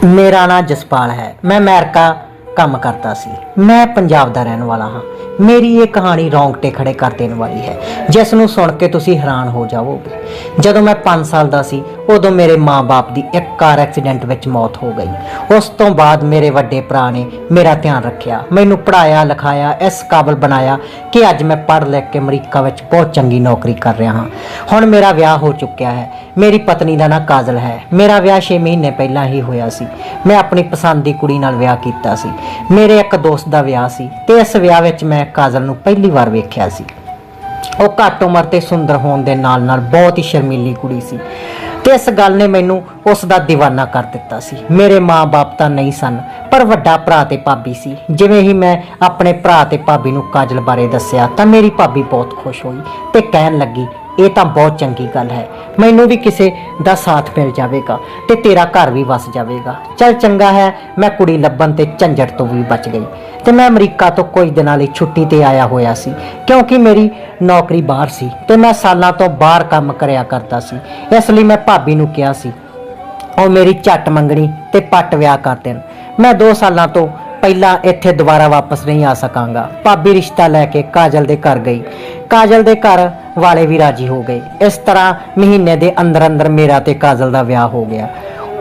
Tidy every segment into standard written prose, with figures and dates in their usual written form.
ਮੇਰਾ ਨਾਂ ਜਸਪਾਲ ਹੈ। ਮੈਂ ਅਮਰੀਕਾ ਕੰਮ ਕਰਦਾ ਸੀ। ਮੈਂ ਪੰਜਾਬ ਦਾ ਰਹਿਣ ਵਾਲਾ ਹਾਂ। ਮੇਰੀ ਇਹ ਕਹਾਣੀ ਰੌਂਗਟੇ ਖੜੇ ਕਰ ਦੇਣ ਵਾਲੀ ਹੈ, ਜਿਸ ਨੂੰ ਸੁਣ ਕੇ ਤੁਸੀਂ ਹੈਰਾਨ ਹੋ ਜਾਵੋਗੇ। ਜਦੋਂ ਮੈਂ 5 ਸਾਲ ਦਾ ਸੀ, ਉਦੋਂ ਮੇਰੇ ਮਾਂ-ਬਾਪ ਦੀ ਇੱਕ ਕਾਰ ਐਕਸੀਡੈਂਟ ਵਿੱਚ ਮੌਤ ਹੋ ਗਈ। ਉਸ ਤੋਂ ਬਾਅਦ ਮੇਰੇ ਵੱਡੇ ਭਰਾ ਨੇ ਮੇਰਾ ਧਿਆਨ ਰੱਖਿਆ, ਮੈਨੂੰ ਪੜ੍ਹਾਇਆ ਲਿਖਾਇਆ, ਇਸ ਕਾਬਲ ਬਣਾਇਆ ਕਿ ਅੱਜ ਮੈਂ ਪੜ੍ਹ ਲਿਖ ਕੇ ਅਮਰੀਕਾ ਵਿੱਚ ਬਹੁਤ ਚੰਗੀ ਨੌਕਰੀ ਕਰ ਰਿਹਾ ਹਾਂ। ਹੁਣ ਮੇਰਾ ਵਿਆਹ ਹੋ ਚੁੱਕਿਆ ਹੈ। ਮੇਰੀ ਪਤਨੀ ਦਾ ਨਾਂ ਕਾਜਲ ਹੈ। ਮੇਰਾ ਵਿਆਹ 6 ਮਹੀਨੇ ਪਹਿਲਾਂ ਹੀ ਹੋਇਆ ਸੀ। ਮੈਂ ਆਪਣੀ ਪਸੰਦ ਦੀ ਕੁੜੀ ਨਾਲ ਵਿਆਹ ਕੀਤਾ ਸੀ। ਮੇਰੇ ਇੱਕ ਦੋਸਤ ਦਾ ਵਿਆਹ ਸੀ ਤੇ ਇਸ ਵਿਆਹ ਵਿੱਚ ਮੈਂ ਕਾਜਲ ਨੂੰ ਪਹਿਲੀ ਵਾਰ ਵੇਖਿਆ ਸੀ। ਉਹ ਘੱਟ ਉਮਰ ਤੇ ਸੁੰਦਰ ਹੋਣ ਦੇ ਨਾਲ-ਨਾਲ ਬਹੁਤ ਹੀ ਸ਼ਰਮੀਲੀ ਕੁੜੀ ਸੀ ਤੇ ਇਸ ਗੱਲ ਨੇ ਮੈਨੂੰ ਉਸ ਦਾ دیਵਾਨਾ ਕਰ ਦਿੱਤਾ ਸੀ। ਮੇਰੇ ਮਾਂ-ਬਾਪ ਤਾਂ ਨਹੀਂ ਸਨ, ਪਰ ਵੱਡਾ ਭਰਾ ਤੇ ਭਾਬੀ ਸੀ। ਜਿਵੇਂ ਹੀ ਮੈਂ ਆਪਣੇ ਭਰਾ ਤੇ ਭਾਬੀ ਨੂੰ ਕਾਜਲ ਬਾਰੇ ਦੱਸਿਆ ਤਾਂ ਮੇਰੀ ਭਾਬੀ ਬਹੁਤ ਖੁਸ਼ ਹੋਈ ਤੇ ਕਹਿਣ ਲੱਗੀ, ਇਹ ਤਾਂ ਬਹੁਤ ਚੰਗੀ ਗੱਲ ਹੈ, ਮੈਨੂੰ ਵੀ ਕਿਸੇ ਦਾ ਸਾਥ ਮਿਲ ਜਾਵੇਗਾ ਤੇ ਤੇਰਾ ਘਰ ਵੀ ਵਸ ਜਾਵੇਗਾ। ਚੱਲ ਚੰਗਾ ਹੈ। ਮੈਂ ਕੁੜੀ ਲੱਭਣ ਤੇ ਝੰਜਟ ਤੋਂ ਵੀ ਬਚ ਗਈ ਤੇ ਮੈਂ ਅਮਰੀਕਾ ਤੋਂ ਕੁਝ ਦਿਨਾਂ ਲਈ ਛੁੱਟੀ ਤੇ ਆਇਆ ਹੋਇਆ ਸੀ, ਕਿਉਂਕਿ ਮੇਰੀ ਨੌਕਰੀ ਬਾਹਰ ਸੀ ਤੇ ਮੈਂ ਸਾਲਾਂ ਤੋਂ ਬਾਹਰ ਕੰਮ ਕਰਿਆ ਕਰਦਾ ਸੀ। ਇਸ ਲਈ ਮੈਂ ਭਾਬੀ ਨੂੰ ਕਿਹਾ ਸੀ ਉਹ ਮੇਰੀ ਝੱਟ ਮੰਗਣੀ ਤੇ ਪੱਟ ਵਿਆਹ ਕਰ ਦੇਣ। ਮੈਂ 2 ਸਾਲਾਂ ਤੋਂ ਪਹਿਲਾਂ ਇੱਥੇ ਦੁਬਾਰਾ ਵਾਪਸ ਨਹੀਂ ਆ ਸਕਾਂਗਾ। ਭਾਬੀ ਰਿਸ਼ਤਾ ਲੈ ਕੇ ਕਾਜਲ ਦੇ ਘਰ ਗਈ। ਕਾਜਲ ਦੇ ਘਰ ਵਾਲੇ ਵੀ ਰਾਜੀ ਹੋ ਗਏ। ਇਸ ਤਰ੍ਹਾਂ ਮਹੀਨੇ ਦੇ ਅੰਦਰ ਅੰਦਰ ਮੇਰਾ ਤੇ ਕਾਜਲ ਦਾ ਵਿਆਹ ਹੋ ਗਿਆ।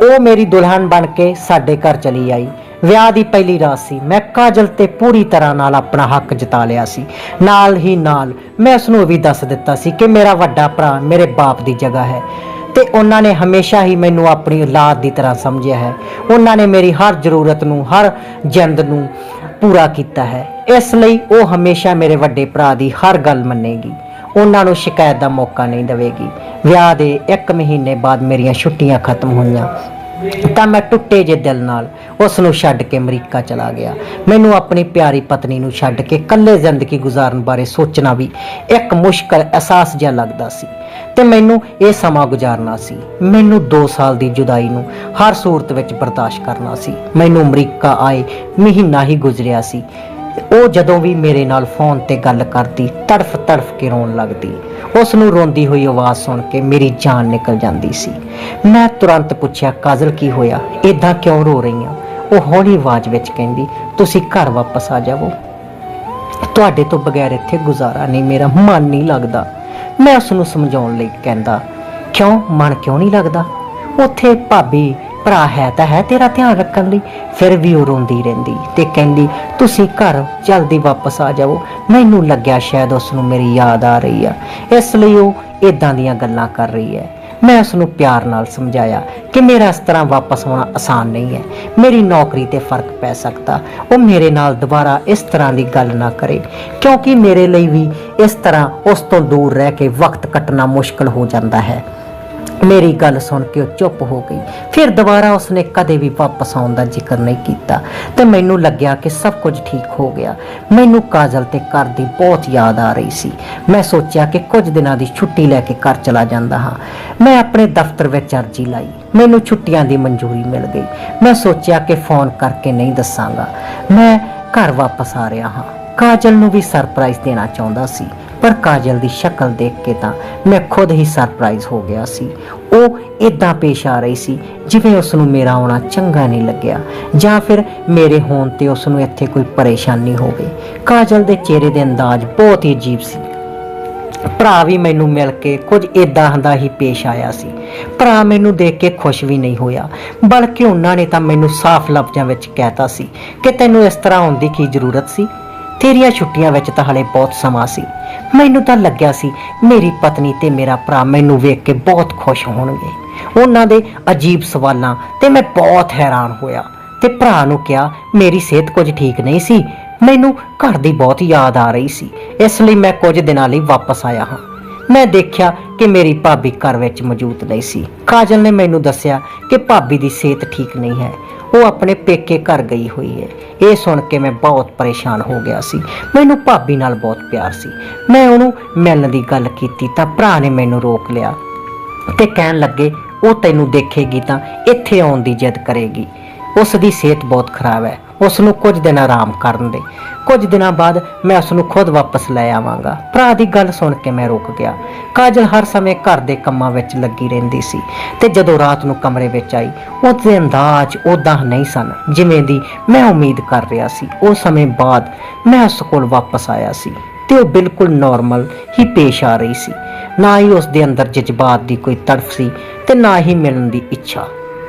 ਉਹ ਮੇਰੀ ਦੁਲਹਨ ਬਣ ਕੇ ਸਾਡੇ ਘਰ ਚਲੀ ਆਈ। ਵਿਆਹ ਦੀ ਪਹਿਲੀ ਰਾਤ ਸੀ। ਮੈਂ ਕਾਜਲ ਤੇ ਪੂਰੀ ਤਰ੍ਹਾਂ ਨਾਲ ਆਪਣਾ ਹੱਕ ਜਤਾ ਲਿਆ ਸੀ। ਨਾਲ ਹੀ ਨਾਲ ਮੈਂ ਉਸ ਨੂੰ ਵੀ ਦੱਸ ਦਿੱਤਾ ਸੀ ਕਿ ਮੇਰਾ ਵੱਡਾ ਭਰਾ ਮੇਰੇ ਬਾਪ ਦੀ ਜਗ੍ਹਾ ਹੈ ਤੇ ਉਹਨਾਂ ਨੇ ਹਮੇਸ਼ਾ ਹੀ ਮੈਨੂੰ ਆਪਣੀ ਔਲਾਦ ਦੀ ਤਰ੍ਹਾਂ ਸਮਝਿਆ ਹੈ। ਉਹਨਾਂ ਨੇ ਮੇਰੀ ਹਰ ਜ਼ਰੂਰਤ ਨੂੰ, ਹਰ ਜਿੰਦ ਨੂੰ ਪੂਰਾ ਕੀਤਾ ਹੈ। ਇਸ ਲਈ ਉਹ ਹਮੇਸ਼ਾ ਮੇਰੇ ਵੱਡੇ ਭਰਾ ਦੀ ਹਰ ਗੱਲ ਮੰਨੇਗੀ, ਉਹਨਾਂ ਨੂੰ ਸ਼ਿਕਾਇਤ ਦਾ ਮੌਕਾ ਨਹੀਂ ਦੇਵੇਗੀ। ਵਿਆਹ ਦੇ 1 ਮਹੀਨੇ ਬਾਅਦ ਮੇਰੀਆਂ ਛੁੱਟੀਆਂ ਖਤਮ ਹੋਈਆਂ ਤਾਂ ਮੈਂ ਟੁੱਟੇ ਜਿਹੇ ਦਿਲ ਨਾਲ ਉਸ ਨੂੰ ਛੱਡ ਕੇ ਅਮਰੀਕਾ ਚਲਾ ਗਿਆ। ਮੈਨੂੰ ਆਪਣੀ ਪਿਆਰੀ ਪਤਨੀ ਨੂੰ ਛੱਡ ਕੇ ਇਕੱਲੇ ਜ਼ਿੰਦਗੀ ਗੁਜ਼ਾਰਨ ਬਾਰੇ ਸੋਚਣਾ ਵੀ ਇੱਕ ਮੁਸ਼ਕਲ ਅਹਿਸਾਸ ਜਿਹਾ ਲੱਗਦਾ ਸੀ ਤੇ ਮੈਨੂੰ ਇਹ ਸਮਾਂ ਗੁਜ਼ਾਰਨਾ ਸੀ। ਮੈਨੂੰ 2 ਸਾਲ ਦੀ ਜੁਦਾਈ ਨੂੰ ਹਰ ਸੂਰਤ ਵਿੱਚ ਬਰਦਾਸ਼ਤ ਕਰਨਾ ਸੀ। ਮੈਨੂੰ ਅਮਰੀਕਾ ਆਏ ਮਹੀਨਾ ਹੀ ਗੁਜ਼ਰਿਆ ਸੀ। ਉਹ ਜਦੋਂ ਵੀ ਮੇਰੇ ਨਾਲ ਫੋਨ ਤੇ ਗੱਲ ਕਰਦੀ, ਤੜਫ ਤੜਫ ਕੇ ਰੋਣ ਲੱਗਦੀ। ਉਸ ਨੂੰ ਰੋਂਦੀ ਹੋਈ ਆਵਾਜ਼ ਸੁਣ ਕੇ ਮੇਰੀ ਜਾਨ ਨਿਕਲ ਜਾਂਦੀ ਸੀ। ਮੈਂ ਤੁਰੰਤ ਪੁੱਛਿਆ, ਕਾਜਲ ਕੀ ਹੋਇਆ? ਏਦਾਂ ਕਿਉਂ ਰੋ ਰਹੀ ਆ? ਉਹ ਹੌਲੀ ਆਵਾਜ਼ ਵਿੱਚ ਕਹਿੰਦੀ, ਤੁਸੀਂ ਘਰ ਵਾਪਸ ਆ ਜਾਵੋ, ਤੁਹਾਡੇ ਤੋਂ ਬਗੈਰ ਇੱਥੇ ਗੁਜ਼ਾਰਾ ਨਹੀਂ, ਮੇਰਾ ਮਨ ਨਹੀਂ ਲੱਗਦਾ। ਮੈਂ ਉਸ ਨੂੰ ਸਮਝਾਉਣ ਲਈ ਕਹਿੰਦਾ, ਕਿਉਂ ਮਨ ਕਿਉਂ ਨਹੀਂ ਲੱਗਦਾ? ਉੱਥੇ ਭਾਬੀ ਭਰਾ ਹੈ ਤਾਂ ਹੈ ਤੇਰਾ ਧਿਆਨ ਰੱਖਣ ਲਈ। ਫਿਰ ਵੀ ਉਹ ਰੋਂਦੀ ਰਹਿੰਦੀ ਤੇ ਕਹਿੰਦੀ, ਤੁਸੀਂ ਘਰ ਜਲਦੀ ਵਾਪਸ ਆ ਜਾਵੋ। ਮੈਨੂੰ ਲੱਗਿਆ ਸ਼ਾਇਦ ਉਸ ਨੂੰ ਮੇਰੀ ਯਾਦ ਆ ਰਹੀ ਆ, ਇਸ ਲਈ ਉਹ ਇਦਾਂ ਦੀਆਂ ਗੱਲਾਂ ਕਰ ਰਹੀ ਹੈ। ਮੈਂ ਉਸ ਨੂੰ ਪਿਆਰ ਨਾਲ ਸਮਝਾਇਆ ਕਿ ਮੇਰਾ ਇਸ ਤਰ੍ਹਾਂ ਵਾਪਸ ਆਉਣਾ ਆਸਾਨ ਨਹੀਂ ਹੈ, ਮੇਰੀ ਨੌਕਰੀ ਤੇ ਫਰਕ ਪੈ ਸਕਦਾ। ਉਹ ਮੇਰੇ ਨਾਲ ਦੁਬਾਰਾ ਇਸ ਤਰ੍ਹਾਂ ਦੀ ਗੱਲ ਨਾ ਕਰੇ, ਕਿਉਂਕਿ ਮੇਰੇ ਲਈ ਵੀ ਇਸ ਤਰ੍ਹਾਂ ਉਸ ਤੋਂ ਦੂਰ ਰਹਿ ਕੇ ਵਕਤ ਕੱਟਣਾ ਮੁਸ਼ਕਲ ਹੋ ਜਾਂਦਾ ਹੈ। ਮੇਰੀ ਗੱਲ ਸੁਣ ਕੇ ਉਹ ਚੁੱਪ ਹੋ ਗਈ। ਫਿਰ ਦੁਬਾਰਾ ਉਸਨੇ ਕਦੇ ਵੀ ਵਾਪਸ ਆਉਣ ਦਾ ਜ਼ਿਕਰ ਨਹੀਂ ਕੀਤਾ ਤੇ ਮੈਨੂੰ ਲੱਗਿਆ ਕਿ ਸਭ ਕੁਝ ਠੀਕ ਹੋ ਗਿਆ। ਮੈਨੂੰ ਕਾਜਲ ਤੇ ਘਰ ਦੀ ਬਹੁਤ ਯਾਦ ਆ ਰਹੀ ਸੀ। ਮੈਂ ਸੋਚਿਆ ਕਿ ਕੁਝ ਦਿਨਾਂ ਦੀ ਛੁੱਟੀ ਲੈ ਕੇ ਘਰ ਚਲਾ ਜਾਂਦਾ ਹਾਂ। ਮੈਂ ਆਪਣੇ ਦਫ਼ਤਰ ਵਿੱਚ ਅਰਜ਼ੀ ਲਾਈ। ਮੈਨੂੰ ਛੁੱਟੀਆਂ ਦੀ ਮਨਜ਼ੂਰੀ ਮਿਲ ਗਈ। ਮੈਂ ਸੋਚਿਆ ਕਿ ਫੋਨ ਕਰਕੇ ਨਹੀਂ ਦੱਸਾਂਗਾ, ਮੈਂ ਘਰ ਵਾਪਸ ਆ ਰਿਹਾ ਹਾਂ। ਕਾਜਲ ਨੂੰ ਵੀ ਸਰਪ੍ਰਾਈਜ਼ ਦੇਣਾ ਚਾਹੁੰਦਾ ਸੀ, ਪਰ ਕਾਜਲ ਦੀ ਸ਼ਕਲ ਦੇਖ ਕੇ ਤਾਂ ਮੈਂ ਖੁਦ ਹੀ ਸਰਪ੍ਰਾਈਜ਼ ਹੋ ਗਿਆ ਸੀ। ਉਹ ਇਦਾਂ ਪੇਸ਼ ਆ ਰਹੀ ਸੀ ਜਿਵੇਂ ਉਸ ਨੂੰ ਮੇਰਾ ਆਉਣਾ ਚੰਗਾ ਨਹੀਂ ਲੱਗਿਆ, ਜਾਂ ਫਿਰ ਮੇਰੇ ਹੋਣ ਤੇ ਉਸ ਨੂੰ ਇੱਥੇ ਕੋਈ ਪਰੇਸ਼ਾਨੀ ਹੋਵੇ। ਕਾਜਲ ਦੇ ਚਿਹਰੇ ਦੇ ਅੰਦਾਜ਼ ਬਹੁਤ ਹੀ ਅਜੀਬ ਸੀ। ਭਰਾ ਵੀ ਮੈਨੂੰ ਮਿਲ ਕੇ ਕੁਝ ਇਦਾਂ ਦਾ ਹੀ ਪੇਸ਼ ਆਇਆ ਸੀ। ਭਰਾ ਮੈਨੂੰ ਦੇਖ ਕੇ ਖੁਸ਼ ਵੀ ਨਹੀਂ ਹੋਇਆ, ਬਲਕਿ ਉਹਨਾਂ ਨੇ ਤਾਂ ਮੈਨੂੰ ਸਾਫ਼ ਲਫ਼ਜ਼ਾਂ ਵਿੱਚ ਕਹਿਤਾ ਸੀ ਕਿ ਤੈਨੂੰ ਇਸ ਤਰ੍ਹਾਂ ਹੋਣ ਦੀ ਕੀ ਜ਼ਰੂਰਤ ਸੀ, ਤੇਰੀਆਂ ਛੁੱਟੀਆਂ ਵਿੱਚ ਤਾਂ ਹਲੇ ਬਹੁਤ ਸਮਾਂ ਸੀ। ਮੈਨੂੰ ਤਾਂ ਲੱਗਿਆ ਸੀ ਮੇਰੀ ਪਤਨੀ ਤੇ ਮੇਰਾ ਭਰਾ ਮੈਨੂੰ ਵੇਖ ਕੇ ਬਹੁਤ ਖੁਸ਼ ਹੋਣਗੇ। ਉਹਨਾਂ ਦੇ ਅਜੀਬ ਸਵਾਲਾਂ ਤੇ ਮੈਂ ਬਹੁਤ ਹੈਰਾਨ ਹੋਇਆ ਤੇ ਭਰਾ ਨੂੰ ਕਿਹਾ, ਮੇਰੀ ਸਿਹਤ ਕੁਝ ਠੀਕ ਨਹੀਂ ਸੀ, ਮੈਨੂੰ ਘਰ ਦੀ ਬਹੁਤ ਯਾਦ ਆ ਰਹੀ ਸੀ, ਇਸ ਲਈ ਮੈਂ ਕੁਝ ਦਿਨਾਂ ਲਈ ਵਾਪਸ ਆਇਆ ਹਾਂ। ਮੈਂ ਦੇਖਿਆ ਕਿ ਮੇਰੀ ਭਾਬੀ ਘਰ ਵਿੱਚ ਮੌਜੂਦ ਨਹੀਂ ਸੀ। ਕਾਜਲ ਨੇ ਮੈਨੂੰ ਦੱਸਿਆ ਕਿ ਭਾਬੀ ਦੀ ਸਿਹਤ ਠੀਕ ਨਹੀਂ ਹੈ, ਉਹ ਆਪਣੇ ਪੇਕੇ ਘਰ ਗਈ ਹੋਈ ਹੈ। ਇਹ ਸੁਣ ਕੇ ਮੈਂ ਬਹੁਤ ਪਰੇਸ਼ਾਨ ਹੋ ਗਿਆ ਸੀ। ਮੈਨੂੰ ਭਾਬੀ ਨਾਲ ਬਹੁਤ ਪਿਆਰ ਸੀ। ਮੈਂ ਉਹਨੂੰ ਮਿਲਣ ਦੀ ਗੱਲ ਕੀਤੀ ਤਾਂ ਭਰਾ ਨੇ ਮੈਨੂੰ ਰੋਕ ਲਿਆ ਤੇ ਕਹਿਣ ਲੱਗੇ, ਉਹ ਤੈਨੂੰ ਦੇਖੇਗੀ ਤਾਂ ਇੱਥੇ ਆਉਣ ਦੀ ਜਿੱਦ ਕਰੇਗੀ, ਉਸ ਦੀ ਸਿਹਤ ਬਹੁਤ ਖਰਾਬ ਹੈ, ਉਸ ਨੂੰ ਕੁਝ ਦਿਨ ਆਰਾਮ ਕਰਨ ਦੇ। ਕੁਝ ਦਿਨਾਂ ਬਾਅਦ ਮੈਂ ਉਸ ਨੂੰ ਖੁਦ ਵਾਪਸ ਲੈ ਆਵਾਂਗਾ। ਭਰਾ ਦੀ ਗੱਲ ਸੁਣ ਕੇ ਮੈਂ ਰੁਕ ਗਿਆ। ਕਾਜਲ ਹਰ ਸਮੇਂ ਘਰ ਦੇ ਕੰਮਾਂ ਵਿੱਚ ਲੱਗੀ ਰਹਿੰਦੀ ਸੀ ਤੇ ਜਦੋਂ ਰਾਤ ਨੂੰ ਕਮਰੇ ਵਿੱਚ ਆਈ, ਉਹਦੇ ਅੰਦਾਜ਼ ਉਦਾਂ ਨਹੀਂ ਸਨ ਜਿਵੇਂ ਦੀ ਮੈਂ ਉਮੀਦ ਕਰ ਰਿਹਾ ਸੀ। ਉਸ ਸਮੇਂ ਬਾਅਦ ਮੈਂ ਉਸ ਕੋਲ ਵਾਪਸ ਆਇਆ ਸੀ ਤੇ ਉਹ ਬਿਲਕੁਲ ਨਾਰਮਲ ਹੀ ਪੇਸ਼ ਆ ਰਹੀ ਸੀ। ਨਾ ਹੀ ਉਸ ਦੇ ਅੰਦਰ ਜਜ਼ਬਾਤ ਦੀ ਕੋਈ ਤੜਫ ਸੀ ਤੇ ਨਾ ਹੀ ਮਿਲਣ ਦੀ ਇੱਛਾ।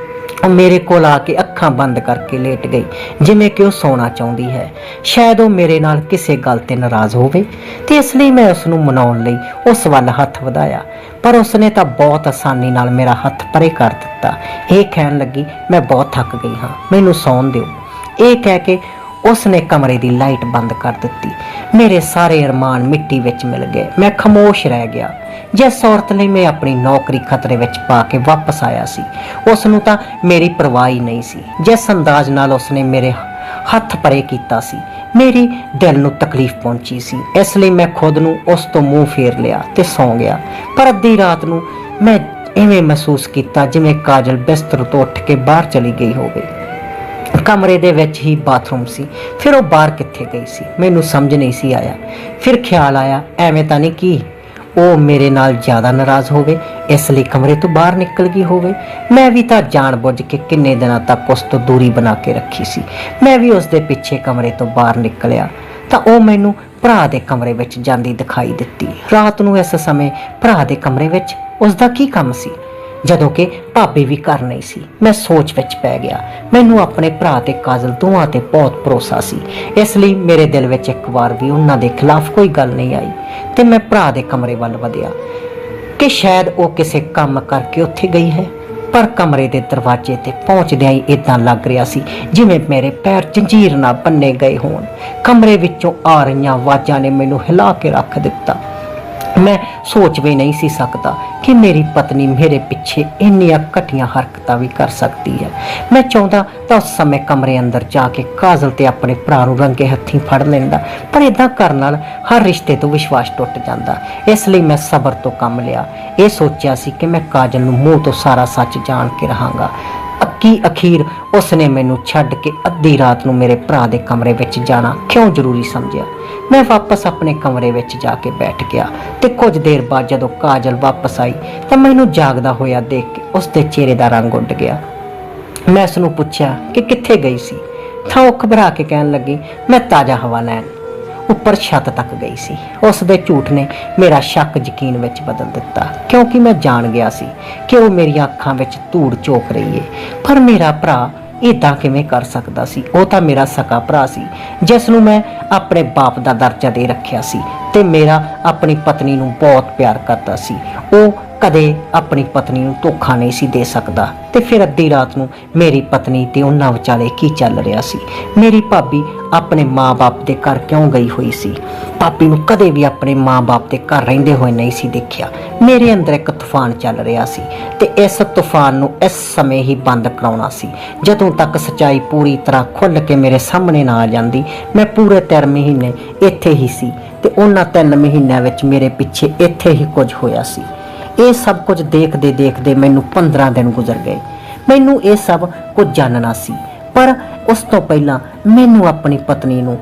ਉਹ ਮੇਰੇ ਕੋਲ ਆ ਕੇ ਅੱਖਾਂ ਬੰਦ ਕਰਕੇ ਲੇਟ ਗਈ, ਜਿਵੇਂ ਕਿ ਉਹ ਸੌਣਾ ਚਾਹੁੰਦੀ ਹੈ। ਸ਼ਾਇਦ ਉਹ ਮੇਰੇ ਨਾਲ ਕਿਸੇ ਗੱਲ ਤੇ ਨਾਰਾਜ਼ ਹੋਵੇ ਤੇ ਇਸ ਲਈ ਮੈਂ ਉਸ ਨੂੰ ਮਨਾਉਣ ਲਈ ਉਸ ਵੱਲ ਹੱਥ ਵਧਾਇਆ, ਪਰ ਉਸਨੇ ਤਾਂ ਬਹੁਤ ਆਸਾਨੀ ਨਾਲ ਮੇਰਾ ਹੱਥ ਪਰੇ ਕਰ ਦਿੱਤਾ। ਇਹ ਕਹਿਣ ਲੱਗੀ, ਮੈਂ ਬਹੁਤ ਥੱਕ ਗਈ ਹਾਂ, ਮੈਨੂੰ ਸੌਣ ਦਿਓ। ਇਹ ਕਹਿ ਕੇ ਉਸਨੇ ਕਮਰੇ ਦੀ ਲਾਈਟ ਬੰਦ ਕਰ ਦਿੱਤੀ। ਮੇਰੇ ਸਾਰੇ ਅਰਮਾਨ ਮਿੱਟੀ ਵਿੱਚ ਮਿਲ ਗਏ। ਮੈਂ ਖਾਮੋਸ਼ ਰਹਿ ਗਿਆ। ਜਿਸ ਔਰਤ ਲਈ ਮੈਂ ਆਪਣੀ ਨੌਕਰੀ ਖਤਰੇ ਵਿੱਚ ਪਾ ਕੇ ਵਾਪਸ ਆਇਆ ਸੀ, ਉਸ ਨੂੰ ਤਾਂ ਮੇਰੀ ਪਰਵਾਹ ਹੀ ਨਹੀਂ ਸੀ। ਜਿਸ ਅੰਦਾਜ਼ ਨਾਲ ਉਸਨੇ ਮੇਰੇ ਹੱਥ ਪਰੇ ਕੀਤਾ ਸੀ, ਮੇਰੀ ਦਿਲ ਨੂੰ ਤਕਲੀਫ ਪਹੁੰਚੀ ਸੀ। ਇਸ ਲਈ ਮੈਂ ਖੁਦ ਨੂੰ ਉਸ ਤੋਂ ਮੂੰਹ ਫੇਰ ਲਿਆ ਤੇ ਸੌਂ ਗਿਆ। ਪਰ ਅੱਧੀ ਰਾਤ ਨੂੰ ਮੈਂ ਇਵੇਂ ਮਹਿਸੂਸ ਕੀਤਾ ਜਿਵੇਂ ਕਾਜਲ ਬਿਸਤਰ ਤੋਂ ਉੱਠ ਕੇ ਬਾਹਰ ਚਲੀ ਗਈ ਹੋਵੇ। ਕਮਰੇ ਦੇ ਵਿੱਚ ਹੀ ਬਾਥਰੂਮ ਸੀ, ਫਿਰ ਉਹ ਬਾਹਰ ਕਿੱਥੇ ਗਈ ਸੀ ਮੈਨੂੰ ਸਮਝ ਨਹੀਂ ਸੀ ਆਇਆ। ਫਿਰ ਖਿਆਲ ਆਇਆ, ਐਵੇਂ ਤਾਂ ਨਹੀਂ ਕਿ ਉਹ ਮੇਰੇ ਨਾਲ ਜ਼ਿਆਦਾ ਨਾਰਾਜ਼ ਹੋਵੇ ਇਸ ਲਈ ਕਮਰੇ ਤੋਂ ਬਾਹਰ ਨਿਕਲ ਗਈ ਹੋਵੇ। ਮੈਂ ਵੀ ਤਾਂ ਜਾਣਬੁੱਝ ਕੇ ਕਿੰਨੇ ਦਿਨਾਂ ਤੱਕ ਉਸ ਤੋਂ ਦੂਰੀ ਬਣਾ ਕੇ ਰੱਖੀ ਸੀ। ਮੈਂ ਵੀ ਉਸ ਦੇ ਪਿੱਛੇ ਕਮਰੇ ਤੋਂ ਬਾਹਰ ਨਿਕਲਿਆ ਤਾਂ ਉਹ ਮੈਨੂੰ ਭਰਾ ਦੇ ਕਮਰੇ ਵਿੱਚ ਜਾਂਦੀ ਦਿਖਾਈ ਦਿੱਤੀ। ਰਾਤ ਨੂੰ ਇਸ ਸਮੇਂ ਭਰਾ ਦੇ ਕਮਰੇ ਵਿੱਚ ਉਸ ਦਾ ਕੀ ਕੰਮ ਸੀ ਜਦੋਂ ਕਿ ਭਾਬੀ ਵੀ ਘਰ ਨਹੀਂ ਸੀ। ਮੈਂ ਸੋਚ ਵਿੱਚ ਪੈ ਗਿਆ। ਮੈਨੂੰ ਆਪਣੇ ਭਰਾ ਤੇ ਕਾਜਲ ਦੋਵਾਂ ਤੇ ਬਹੁਤ ਭਰੋਸਾ ਸੀ, ਇਸ ਲਈ ਮੇਰੇ ਦਿਲ ਵਿੱਚ ਇੱਕ ਵਾਰ ਵੀ ਉਹਨਾਂ ਦੇ ਖਿਲਾਫ ਕੋਈ ਗੱਲ ਨਹੀਂ ਆਈ ਤੇ ਮੈਂ ਭਰਾ ਦੇ ਕਮਰੇ ਵੱਲ ਵਧਿਆ ਕਿ ਸ਼ਾਇਦ ਉਹ ਕਿਸੇ ਕੰਮ ਕਰਕੇ ਉੱਥੇ ਗਈ ਹੈ। ਪਰ ਕਮਰੇ ਦੇ ਦਰਵਾਜ਼ੇ ਤੇ ਪਹੁੰਚਦਿਆਂ ਹੀ ਇਦਾਂ ਲੱਗ ਰਿਹਾ ਸੀ ਜਿਵੇਂ ਮੇਰੇ ਪੈਰ ਜੰਜੀਰ ਨਾਲ ਬੰਨੇ ਗਏ ਹੋਣ। ਕਮਰੇ ਵਿੱਚੋਂ ਆ ਰਹੀਆਂ ਆਵਾਜ਼ਾਂ ਨੇ ਮੈਨੂੰ ਹਿਲਾ ਕੇ ਰੱਖ ਦਿੱਤਾ। ਮੈਂ ਸੋਚ ਵੀ ਨਹੀਂ ਸੀ ਸਕਦਾ ਕਿ ਮੇਰੀ ਪਤਨੀ ਮੇਰੇ ਪਿੱਛੇ ਇੰਨੀਆਂ ਘਟੀਆਂ ਹਰਕਤਾਂ ਵੀ ਕਰ ਸਕਦੀ ਹੈ। ਮੈਂ ਚਾਹੁੰਦਾ ਤਾਂ ਉਸ ਸਮੇਂ ਕਮਰੇ ਅੰਦਰ ਜਾ ਕੇ ਕਾਜਲ ਤੇ ਆਪਣੇ ਭਰਾ ਨੂੰ ਰੰਗੇ ਹੱਥੀਂ ਫੜ ਲੈਂਦਾ, ਪਰ ਇਦਾਂ ਕਰਨ ਨਾਲ ਹਰ ਰਿਸ਼ਤੇ ਤੋਂ ਵਿਸ਼ਵਾਸ ਟੁੱਟ ਜਾਂਦਾ। ਇਸ ਲਈ ਮੈਂ ਸਬਰ ਤੋਂ ਕੰਮ ਲਿਆ। ਇਹ ਸੋਚਿਆ ਸੀ ਕਿ ਮੈਂ ਕਾਜਲ ਨੂੰ ਮੂੰਹ ਤੋਂ ਸਾਰਾ ਸੱਚ ਜਾਣ ਕੇ ਰਹਾਂਗਾ। ਅਖੀਰ ਉਸਨੇ ਮੈਨੂੰ ਛੱਡ ਕੇ ਅੱਧੀ ਰਾਤ ਨੂੰ ਮੇਰੇ ਭਰਾ ਦੇ ਕਮਰੇ ਵਿੱਚ ਜਾਣਾ ਕਿਉਂ ਜ਼ਰੂਰੀ ਸਮਝਿਆ। ਮੈਂ ਵਾਪਸ ਆਪਣੇ ਕਮਰੇ ਵਿੱਚ ਜਾ ਕੇ ਬੈਠ ਗਿਆ ਤੇ ਕੁਝ ਦੇਰ ਬਾਅਦ ਜਦੋਂ ਕਾਜਲ ਵਾਪਸ ਆਈ ਤਾਂ ਮੈਨੂੰ ਜਾਗਦਾ ਹੋਇਆ ਦੇਖ ਕੇ ਉਸਦੇ ਚਿਹਰੇ ਦਾ ਰੰਗ ਉੱਡ ਗਿਆ। ਮੈਂ ਉਸ ਨੂੰ ਪੁੱਛਿਆ ਕਿ ਕਿੱਥੇ ਗਈ ਸੀ ਤਾਂ ਉਹ ਘਬਰਾ ਕੇ ਕਹਿਣ ਲੱਗੀ, ਮੈਂ ਤਾਜ਼ਾ ਹਵਾ ਲੈਣ ਉੱਪਰ ਛੱਤ ਤੱਕ ਗਈ ਸੀ। ਉਸ ਦੇ ਝੂਠ ਨੇ ਮੇਰਾ ਸ਼ੱਕ ਯਕੀਨ ਵਿੱਚ ਬਦਲ ਦਿੱਤਾ, ਕਿਉਂਕਿ ਮੈਂ ਜਾਣ ਗਿਆ ਸੀ ਕਿ ਉਹ ਮੇਰੀਆਂ ਅੱਖਾਂ ਵਿੱਚ ਧੂੜ ਝੋਕ ਰਹੀ ਹੈ। ਪਰ ਮੇਰਾ ਭਰਾ ਇਦਾਂ ਕਿਵੇਂ ਕਰ ਸਕਦਾ ਸੀ? ਉਹ ਤਾਂ ਮੇਰਾ ਸਕਾ ਭਰਾ ਸੀ, ਜਿਸ ਨੂੰ ਮੈਂ ਆਪਣੇ ਬਾਪ ਦਾ ਦਰਜਾ ਦੇ ਰੱਖਿਆ ਸੀ ਤੇ ਮੇਰਾ ਆਪਣੀ ਪਤਨੀ ਨੂੰ ਬਹੁਤ ਪਿਆਰ ਕਰਦਾ ਸੀ। ਉਹ ਕਦੇ ਆਪਣੀ ਪਤਨੀ ਨੂੰ ਧੋਖਾ ਨਹੀਂ ਸੀ ਦੇ ਸਕਦਾ। ਤੇ ਫਿਰ ਅੱਧੀ ਰਾਤ ਨੂੰ ਮੇਰੀ ਪਤਨੀ ਤੇ ਉਹਨਾਂ ਵਿਚਾਲੇ ਕੀ ਚੱਲ ਰਿਹਾ ਸੀ? ਮੇਰੀ ਭਾਬੀ ਆਪਣੇ ਮਾਂ-ਬਾਪ ਦੇ ਘਰ ਕਿਉਂ ਗਈ ਹੋਈ ਸੀ? ਭਾਬੀ ਨੂੰ ਕਦੇ ਵੀ ਆਪਣੇ ਮਾਂ-ਬਾਪ ਦੇ ਘਰ ਰਹਿੰਦੇ ਹੋਏ ਨਹੀਂ ਸੀ ਦੇਖਿਆ। ਮੇਰੇ ਅੰਦਰ ਇੱਕ ਤੂਫਾਨ ਚੱਲ ਰਿਹਾ ਸੀ ਤੇ ਇਸ ਤੂਫਾਨ ਨੂੰ ਇਸ ਸਮੇਂ ਹੀ ਬੰਦ ਕਰਾਉਣਾ ਸੀ। ਜਦੋਂ ਤੱਕ ਸੱਚਾਈ ਪੂਰੀ ਤਰ੍ਹਾਂ ਖੁੱਲ੍ਹ ਕੇ ਮੇਰੇ ਸਾਹਮਣੇ ਨਾ ਆ ਜਾਂਦੀ, ਮੈਂ ਪੂਰੇ 3 ਮਹੀਨੇ ਇੱਥੇ ਹੀ ਸੀ ਤੇ ਉਹਨਾਂ 3 ਮਹੀਨਿਆਂ ਵਿੱਚ ਮੇਰੇ ਪਿੱਛੇ ਇੱਥੇ ਹੀ ਕੁਝ ਹੋਇਆ ਸੀ। ਇਹ ਸਭ ਕੁਝ ਦੇਖਦੇ ਦੇਖਦੇ ਮੈਨੂੰ 15 ਦਿਨ ਗੁਜ਼ਰ ਗਏ। ਮੈਨੂੰ ਇਹ ਸਭ ਕੁਝ ਜਾਣਨਾ ਸੀ, ਪਰ ਉਸ ਤੋਂ ਪਹਿਲਾਂ ਮੈਨੂੰ ਆਪਣੀ ਪਤਨੀ ਨੂੰ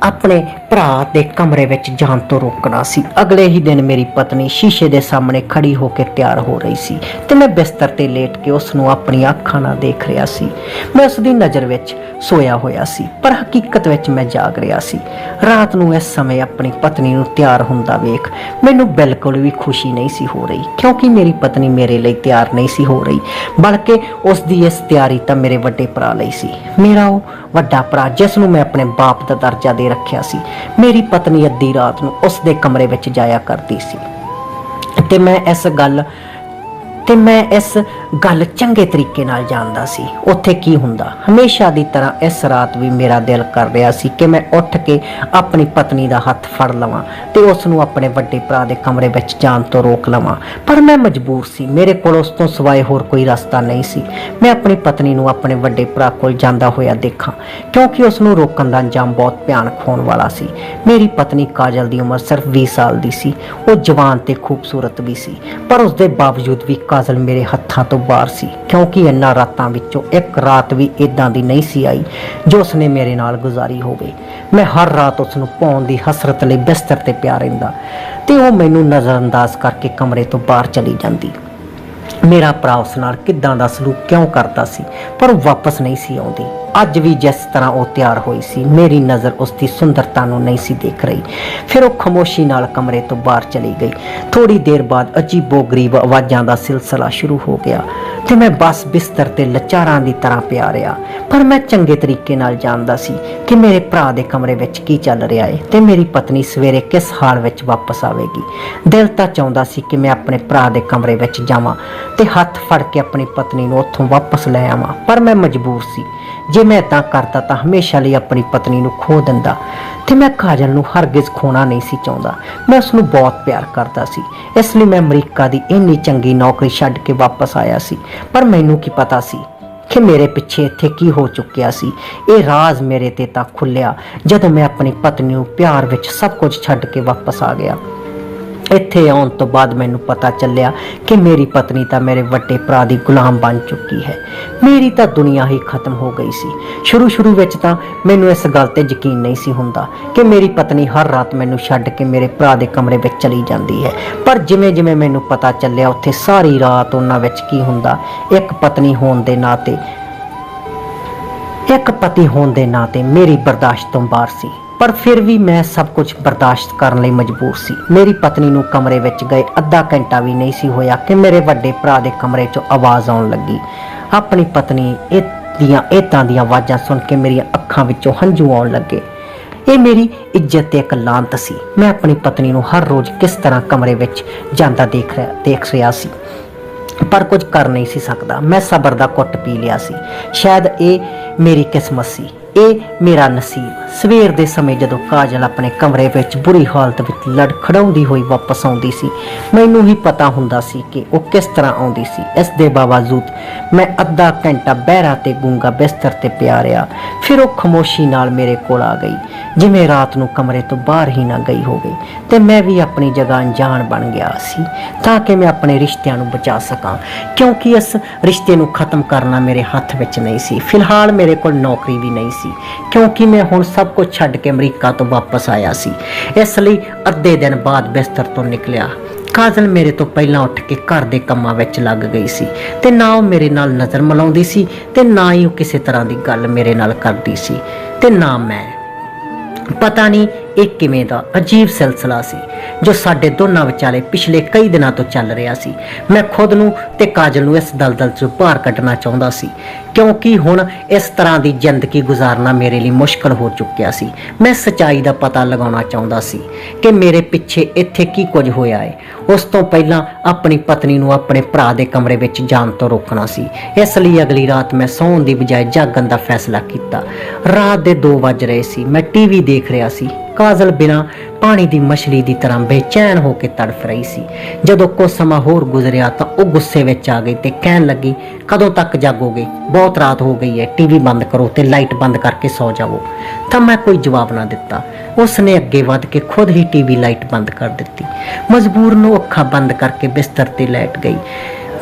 ਆਪਣੇ ਭਰਾ ਦੇ ਕਮਰੇ ਵਿੱਚ ਜਾਣ ਤੋਂ ਰੋਕਣਾ ਸੀ। ਅਗਲੇ ਹੀ ਦਿਨ ਮੇਰੀ ਪਤਨੀ ਸ਼ੀਸ਼ੇ ਦੇ ਸਾਹਮਣੇ ਖੜੀ ਹੋ ਕੇ ਤਿਆਰ ਹੋ ਰਹੀ ਸੀ ਤੇ ਮੈਂ ਬਿਸਤਰ ਤੇ ਲੇਟ ਕੇ ਉਸ ਨੂੰ ਆਪਣੀਆਂ ਅੱਖਾਂ ਨਾਲ ਦੇਖ ਰਿਹਾ ਸੀ। ਮੈਂ ਉਸ ਦੀ ਨਜ਼ਰ ਵਿੱਚ ਸੋਇਆ ਹੋਇਆ ਸੀ, ਪਰ ਹਕੀਕਤ ਵਿੱਚ ਮੈਂ ਜਾਗ ਰਿਹਾ ਸੀ। ਰਾਤ ਨੂੰ ਇਸ ਸਮੇਂ ਆਪਣੀ ਪਤਨੀ ਨੂੰ ਤਿਆਰ ਹੁੰਦਾ ਵੇਖ ਮੈਨੂੰ ਬਿਲਕੁਲ ਵੀ ਖੁਸ਼ੀ ਨਹੀਂ ਸੀ ਹੋ ਰਹੀ, ਕਿਉਂਕਿ ਮੇਰੀ ਪਤਨੀ ਮੇਰੇ ਲਈ ਤਿਆਰ ਨਹੀਂ ਸੀ ਹੋ ਰਹੀ, ਬਲਕਿ ਉਸ ਦੀ ਇਸ ਤਿਆਰੀ ਤਾਂ ਮੇਰੇ ਵੱਡੇ ਭਰਾ ਲਈ ਸੀ। ਮੇਰਾ ਉਹ ਵੱਡਾ ਭਰਾ ਜਿਸ ਨੂੰ ਮੈਂ ਆਪਣੇ ਬਾਪ ਦਾ ਦਰਜਾ ਦੇ ਰੱਖਿਆ ਸੀ। ਮੇਰੀ ਪਤਨੀ ਅੱਧੀ ਰਾਤ ਨੂੰ ਉਸ ਦੇ ਕਮਰੇ ਵਿੱਚ ਜਾਇਆ ਕਰਦੀ ਸੀ ਤੇ ਮੈਂ ਇਸ ਗੱਲ ਚੰਗੇ ਤਰੀਕੇ ਨਾਲ ਜਾਣਦਾ ਸੀ ਉੱਥੇ ਕੀ ਹੁੰਦਾ। ਹਮੇਸ਼ਾ ਦੀ ਤਰ੍ਹਾਂ ਇਸ ਰਾਤ ਵੀ ਮੇਰਾ ਦਿਲ ਕਰ ਰਿਹਾ ਸੀ ਕਿ ਮੈਂ ਉੱਠ ਕੇ ਆਪਣੀ ਪਤਨੀ ਦਾ ਹੱਥ ਫੜ ਲਵਾਂ ਤੇ ਉਸ ਨੂੰ ਆਪਣੇ ਵੱਡੇ ਭਰਾ ਦੇ ਕਮਰੇ ਵਿੱਚ ਜਾਣ ਤੋਂ ਰੋਕ ਲਵਾਂ, ਪਰ ਮੈਂ ਮਜਬੂਰ ਸੀ। ਮੇਰੇ ਕੋਲ ਉਸ ਤੋਂ ਸਿਵਾਏ ਹੋਰ ਕੋਈ ਰਸਤਾ ਨਹੀਂ ਸੀ। ਮੈਂ ਆਪਣੀ ਪਤਨੀ ਨੂੰ ਆਪਣੇ ਵੱਡੇ ਭਰਾ ਕੋਲ ਜਾਂਦਾ ਹੋਇਆ ਦੇਖਾਂ, ਕਿਉਂਕਿ ਉਸ ਨੂੰ ਰੋਕਣ ਦਾ ਅੰਜਾਮ ਬਹੁਤ ਭਿਆਨਕ ਹੋਣ ਵਾਲਾ ਸੀ। ਮੇਰੀ ਪਤਨੀ ਕਾਜਲ ਦੀ ਉਮਰ ਸਿਰਫ 20 ਸਾਲ ਦੀ ਸੀ। ਉਹ ਜਵਾਨ ਤੇ ਖੂਬਸੂਰਤ ਵੀ ਸੀ, ਪਰ ਉਸ ਦੇ ਬਾਵਜੂਦ ਵੀ ਕਾਜਲ ਮੇਰੇ ਹੱਥਾਂ ਤੋਂ ਬਾਹਰ ਸੀ, ਕਿਉਂਕਿ ਇਹਨਾਂ ਰਾਤਾਂ ਵਿੱਚੋਂ ਇੱਕ ਰਾਤ ਵੀ ਇਦਾਂ ਦੀ ਨਹੀਂ ਸੀ ਆਈ ਜੋ ਉਸਨੇ ਮੇਰੇ ਨਾਲ ਗੁਜ਼ਾਰੀ ਹੋਵੇ। ਮੈਂ ਹਰ ਰਾਤ ਉਸ ਨੂੰ ਪਾਉਣ ਦੀ ਹਸਰਤ ਲਈ ਬਿਸਤਰ ਤੇ ਪਿਆ ਰਹਿੰਦਾ ਤੇ ਉਹ ਮੈਨੂੰ ਨਜ਼ਰਅੰਦਾਜ਼ ਕਰਕੇ ਕਮਰੇ ਤੋਂ ਬਾਹਰ ਚਲੀ ਜਾਂਦੀ। ਮੇਰਾ ਭਰਾ ਉਸ ਨਾਲ ਕਿੱਦਾਂ ਦਾ ਸਲੂਕ ਕਿਉਂ ਕਰਦਾ ਸੀ, ਪਰ ਉਹ ਵਾਪਸ ਨਹੀਂ ਸੀ ਆਉਂਦੀ। ਅੱਜ ਵੀ ਜਿਸ ਤਰ੍ਹਾਂ ਉਹ ਤਿਆਰ ਹੋਈ ਸੀ, ਮੇਰੀ ਨਜ਼ਰ ਉਸ ਦੀ ਸੁੰਦਰਤਾ ਨੂੰ ਨਹੀਂ ਸੀ ਦੇਖ ਰਹੀ। ਫਿਰ ਉਹ ਖਾਮੋਸ਼ੀ ਨਾਲ ਕਮਰੇ ਤੋਂ ਬਾਹਰ ਚਲੀ ਗਈ। ਥੋੜੀ ਦੇਰ ਬਾਅਦ ਅਜੀਬੋ-ਗਰੀਬ ਆਵਾਜ਼ਾਂ ਦਾ ਸਿਲਸਿਲਾ ਸ਼ੁਰੂ ਹੋ ਗਿਆ ਤੇ ਮੈਂ ਬਸ ਬਿਸਤਰ ਤੇ ਲਾਚਾਰਾਂ ਦੀ ਤਰ੍ਹਾਂ ਪਿਆ ਰਿਹਾ। ਪਰ ਮੈਂ ਚੰਗੇ ਤਰੀਕੇ ਨਾਲ ਜਾਣਦਾ ਸੀ ਕਿ ਮੇਰੇ ਭਰਾ ਦੇ ਕਮਰੇ ਵਿੱਚ ਕੀ ਚੱਲ ਰਿਹਾ ਹੈ ਤੇ ਮੇਰੀ ਪਤਨੀ ਸਵੇਰੇ ਕਿਸ ਹਾਲ ਵਿੱਚ ਵਾਪਸ ਆਵੇਗੀ। ਦਿਲ ਤਾਂ ਚਾਹੁੰਦਾ ਸੀ ਕਿ ਮੈਂ ਆਪਣੇ ਭਰਾ ਦੇ ਕਮਰੇ ਵਿੱਚ ਜਾਵਾਂ ਤੇ ਹੱਥ ਫੜ ਕੇ ਆਪਣੀ ਪਤਨੀ ਨੂੰ ਉੱਥੋਂ ਵਾਪਸ ਲੈ ਆਵਾਂ, ਪਰ ਮੈਂ ਮਜਬੂਰ ਸੀ। ਜੇ ਮੈਂ ਏਦਾਂ ਕਰਦਾ ਤਾਂ ਹਮੇਸ਼ਾ ਲਈ ਆਪਣੀ ਪਤਨੀ ਨੂੰ ਖੋ ਦਿੰਦਾ ਤੇ ਮੈਂ ਕਾਜਲ ਨੂੰ ਹਰਗਿਜ਼ ਖੋਣਾ ਨਹੀਂ ਸੀ ਚਾਹੁੰਦਾ। ਮੈਂ ਉਸ ਨੂੰ ਬਹੁਤ ਪਿਆਰ ਕਰਦਾ ਸੀ, ਇਸ ਲਈ ਮੈਂ ਅਮਰੀਕਾ ਦੀ ਇੰਨੀ ਚੰਗੀ ਨੌਕਰੀ ਛੱਡ ਕੇ ਵਾਪਸ ਆਇਆ ਸੀ। ਪਰ ਮੈਨੂੰ ਕੀ ਪਤਾ ਸੀ ਕਿ ਮੇਰੇ ਪਿੱਛੇ ਇੱਥੇ ਕੀ ਹੋ ਚੁੱਕਿਆ ਸੀ। ਇਹ ਰਾਜ਼ ਮੇਰੇ ਤੇ ਤਾਂ ਖੁੱਲਿਆ ਜਦੋਂ ਮੈਂ ਆਪਣੀ ਪਤਨੀ ਨੂੰ ਪਿਆਰ ਵਿੱਚ ਸਭ ਕੁਝ ਛੱਡ ਕੇ ਵਾਪਸ ਆ ਗਿਆ। ਇੱਥੇ ਆਉਣ ਤੋਂ ਬਾਅਦ ਮੈਨੂੰ ਪਤਾ ਚੱਲਿਆ ਕਿ ਮੇਰੀ ਪਤਨੀ ਤਾਂ ਮੇਰੇ ਵੱਡੇ ਭਰਾ ਦੀ ਗੁਲਾਮ ਬਣ ਚੁੱਕੀ ਹੈ। ਮੇਰੀ ਤਾਂ ਦੁਨੀਆ ਹੀ ਖਤਮ ਹੋ ਗਈ ਸੀ। ਸ਼ੁਰੂ ਵਿੱਚ ਤਾਂ ਮੈਨੂੰ ਇਸ ਗੱਲ ਤੇ ਯਕੀਨ ਨਹੀਂ ਸੀ ਹੁੰਦਾ ਕਿ ਮੇਰੀ ਪਤਨੀ ਹਰ ਰਾਤ ਮੈਨੂੰ ਛੱਡ ਕੇ ਮੇਰੇ ਭਰਾ ਦੇ ਕਮਰੇ ਵਿੱਚ ਚਲੀ ਜਾਂਦੀ ਹੈ। ਪਰ ਜਿਵੇਂ ਮੈਨੂੰ ਪਤਾ ਚੱਲਿਆ ਉੱਥੇ ਸਾਰੀ ਰਾਤ ਉਹਨਾਂ ਵਿੱਚ ਕੀ ਹੁੰਦਾ, ਇੱਕ ਪਤਨੀ ਹੋਣ ਦੇ ਨਾਤੇ, ਇੱਕ ਪਤੀ ਹੋਣ ਦੇ ਨਾਤੇ ਮੇਰੀ ਬਰਦਾਸ਼ਤ ਤੋਂ ਬਾਹਰ ਸੀ। ਪਰ ਫਿਰ ਵੀ ਮੈਂ ਸਭ ਕੁਝ ਬਰਦਾਸ਼ਤ ਕਰਨ ਲਈ ਮਜਬੂਰ ਸੀ। ਮੇਰੀ ਪਤਨੀ ਨੂੰ ਕਮਰੇ ਵਿੱਚ ਗਏ ਅੱਧਾ ਘੰਟਾ ਵੀ ਨਹੀਂ ਸੀ ਹੋਇਆ ਕਿ ਮੇਰੇ ਵੱਡੇ ਭਰਾ ਦੇ ਕਮਰੇ 'ਚੋਂ ਆਵਾਜ਼ ਆਉਣ ਲੱਗੀ। ਆਪਣੀ ਪਤਨੀ ਏਦਾਂ ਦੀਆਂ ਆਵਾਜ਼ਾਂ ਸੁਣ ਕੇ ਮੇਰੀਆਂ ਅੱਖਾਂ ਵਿੱਚੋਂ ਹੰਝੂ ਆਉਣ ਲੱਗੇ। ਇਹ ਮੇਰੀ ਇੱਜ਼ਤ ਤੇ ਇੱਕ ਲਾਂਤ ਸੀ। ਮੈਂ ਆਪਣੀ ਪਤਨੀ ਨੂੰ ਹਰ ਰੋਜ਼ ਕਿਸ ਤਰ੍ਹਾਂ ਕਮਰੇ ਵਿੱਚ ਜਾਂਦਾ ਦੇਖ ਰਿਹਾ ਸੀ, ਪਰ ਕੁਝ ਕਰ ਨਹੀਂ ਸੀ ਸਕਦਾ। ਮੈਂ ਸਬਰ ਦਾ ਘੁੱਟ ਪੀ ਲਿਆ ਸੀ। ਸ਼ਾਇਦ ਇਹ ਮੇਰੀ ਕਿਸਮਤ ਸੀ, ਇਹ ਮੇਰਾ ਨਸੀਬ। ਸਵੇਰ ਦੇ ਸਮੇਂ ਜਦੋਂ ਕਾਜਲ ਆਪਣੇ ਕਮਰੇ ਵਿੱਚ ਬੁਰੀ ਹਾਲਤ ਵਿੱਚ ਲੜਖੜਾਉਂਦੀ ਹੋਈ ਵਾਪਸ ਆਉਂਦੀ ਸੀ, ਮੈਨੂੰ ਹੀ ਪਤਾ ਹੁੰਦਾ ਸੀ ਕਿ ਉਹ ਕਿਸ ਤਰ੍ਹਾਂ ਆਉਂਦੀ ਸੀ। ਇਸ ਦੇ ਬਾਵਜੂਦ ਮੈਂ ਅੱਧਾ ਘੰਟਾ ਬਹਿਰਾ ਤੇ ਗੂੰਗਾ ਬਿਸਤਰ ਤੇ ਪਿਆ ਰਿਹਾ। ਫਿਰ ਉਹ ਖਾਮੋਸ਼ੀ ਨਾਲ ਮੇਰੇ ਕੋਲ ਆ ਗਈ, ਜਿਵੇਂ ਰਾਤ ਨੂੰ ਕਮਰੇ ਤੋਂ ਬਾਹਰ ਹੀ ਨਾ ਗਈ ਹੋਵੇ। ਤੇ ਮੈਂ ਵੀ ਆਪਣੀ ਜਗ੍ਹਾ ਅਣਜਾਣ ਬਣ ਗਿਆ ਸੀ ਤਾਂ ਕਿ ਮੈਂ ਆਪਣੇ ਰਿਸ਼ਤਿਆਂ ਨੂੰ ਬਚਾ ਸਕਾਂ, ਕਿਉਂਕਿ ਇਸ ਰਿਸ਼ਤੇ ਨੂੰ ਖਤਮ ਕਰਨਾ ਮੇਰੇ ਹੱਥ ਵਿੱਚ ਨਹੀਂ ਸੀ। ਫਿਲਹਾਲ ਮੇਰੇ ਕੋਲ ਨੌਕਰੀ ਵੀ ਨਹੀਂ ਸੀ, ਕਿਉਂਕਿ ਮੈਂ ਹੁਣ ਸਭ ਕੁਝ ਛੱਡ ਕੇ ਅਮਰੀਕਾ ਤੋਂ ਵਾਪਸ ਆਇਆ ਸੀ। ਇਸ ਲਈ ਅੱਧੇ ਦਿਨ ਬਾਅਦ ਬਿਸਤਰ ਤੋਂ ਨਿਕਲਿਆ। ਕਾਜਲ ਮੇਰੇ ਤੋਂ ਪਹਿਲਾਂ ਉੱਠ ਕੇ ਘਰ ਦੇ ਕੰਮਾਂ ਵਿੱਚ ਲੱਗ ਗਈ ਸੀ ਤੇ ਨਾ ਉਹ ਮੇਰੇ ਨਾਲ ਨਜ਼ਰ ਮਿਲਾਉਂਦੀ ਸੀ ਤੇ ਨਾ ਹੀ ਉਹ ਕਿਸੇ ਤਰ੍ਹਾਂ ਦੀ ਗੱਲ ਮੇਰੇ ਨਾਲ ਕਰਦੀ ਸੀ ਤੇ ਨਾ ਮੈਂ। ਪਤਾ ਨਹੀਂ ਇਹ ਕਿਵੇਂ ਦਾ ਅਜੀਬ ਸਿਲਸਿਲਾ ਸੀ ਜੋ ਸਾਡੇ ਦੋਨਾਂ ਵਿਚਾਲੇ ਪਿਛਲੇ ਕਈ ਦਿਨਾਂ ਤੋਂ ਚੱਲ ਰਿਹਾ ਸੀ। ਮੈਂ ਖੁਦ ਨੂੰ ਤੇ ਕਾਜਲ ਨੂੰ ਇਸ ਦਲਦਲ ਚੋਂ ਬਾਹਰ ਕੱਢਣਾ ਚਾਹੁੰਦਾ ਸੀ, ਕਿਉਂਕਿ ਹੁਣ ਇਸ ਤਰ੍ਹਾਂ ਦੀ ਜ਼ਿੰਦਗੀ ਗੁਜ਼ਾਰਨਾ ਮੇਰੇ ਲਈ ਮੁਸ਼ਕਲ ਹੋ ਚੁੱਕਿਆ ਸੀ। ਮੈਂ ਸੱਚਾਈ ਦਾ ਪਤਾ ਲਗਾਉਣਾ ਚਾਹੁੰਦਾ ਸੀ ਕਿ ਮੇਰੇ ਪਿੱਛੇ ਇੱਥੇ ਕੀ ਕੁਝ ਹੋਇਆ ਹੈ। ਉਸ ਤੋਂ ਪਹਿਲਾਂ ਆਪਣੀ ਪਤਨੀ ਨੂੰ ਆਪਣੇ ਭਰਾ ਦੇ ਕਮਰੇ ਵਿੱਚ ਜਾਣ ਤੋਂ ਰੋਕਣਾ ਸੀ। ਇਸ ਲਈ ਅਗਲੀ ਰਾਤ ਮੈਂ ਸੌਣ ਦੀ ਬਜਾਏ ਜਾਗਣ ਦਾ ਫੈਸਲਾ ਕੀਤਾ। ਰਾਤ ਦੇ 2 ਵੱਜ ਰਹੇ ਸੀ। ਮੈਂ ਟੀਵੀ ਦੇਖ ਰਿਹਾ ਸੀ। ਕਾਜਲ ਬਿਨਾਂ ਪਾਣੀ ਦੀ ਮਛਲੀ ਦੀ ਤਰ੍ਹਾਂ ਬੇਚੈਨ ਹੋ ਕੇ ਤੜਫ ਰਹੀ ਸੀ। ਜਦੋਂ ਕੁਝ ਸਮਾਂ ਹੋਰ ਗੁਜ਼ਰਿਆ ਤਾਂ ਉਹ ਗੁੱਸੇ ਵਿੱਚ ਆ ਗਈ ਤੇ ਕਹਿਣ ਲੱਗੀ, ਕਦੋਂ ਤੱਕ ਜਾਗੋਗੇ? ਬਹੁਤ ਰਾਤ ਹੋ ਗਈ ਹੈ, ਟੀਵੀ ਬੰਦ ਕਰੋ ਤੇ ਲਾਈਟ ਬੰਦ ਕਰਕੇ ਸੌ ਜਾਵੋ। ਤਾਂ ਮੈਂ ਕੋਈ ਜਵਾਬ ਨਾ ਦਿੱਤਾ। ਉਸ ਨੇ ਅੱਗੇ ਵਧ ਕੇ ਖੁਦ ਹੀ ਟੀਵੀ ਲਾਈਟ ਬੰਦ ਕਰ ਦਿੱਤੀ। ਮਜਬੂਰ ਨੂੰ ਅੱਖਾਂ ਬੰਦ ਕਰਕੇ ਬਿਸਤਰ ਤੇ ਲੈਟ ਗਈ।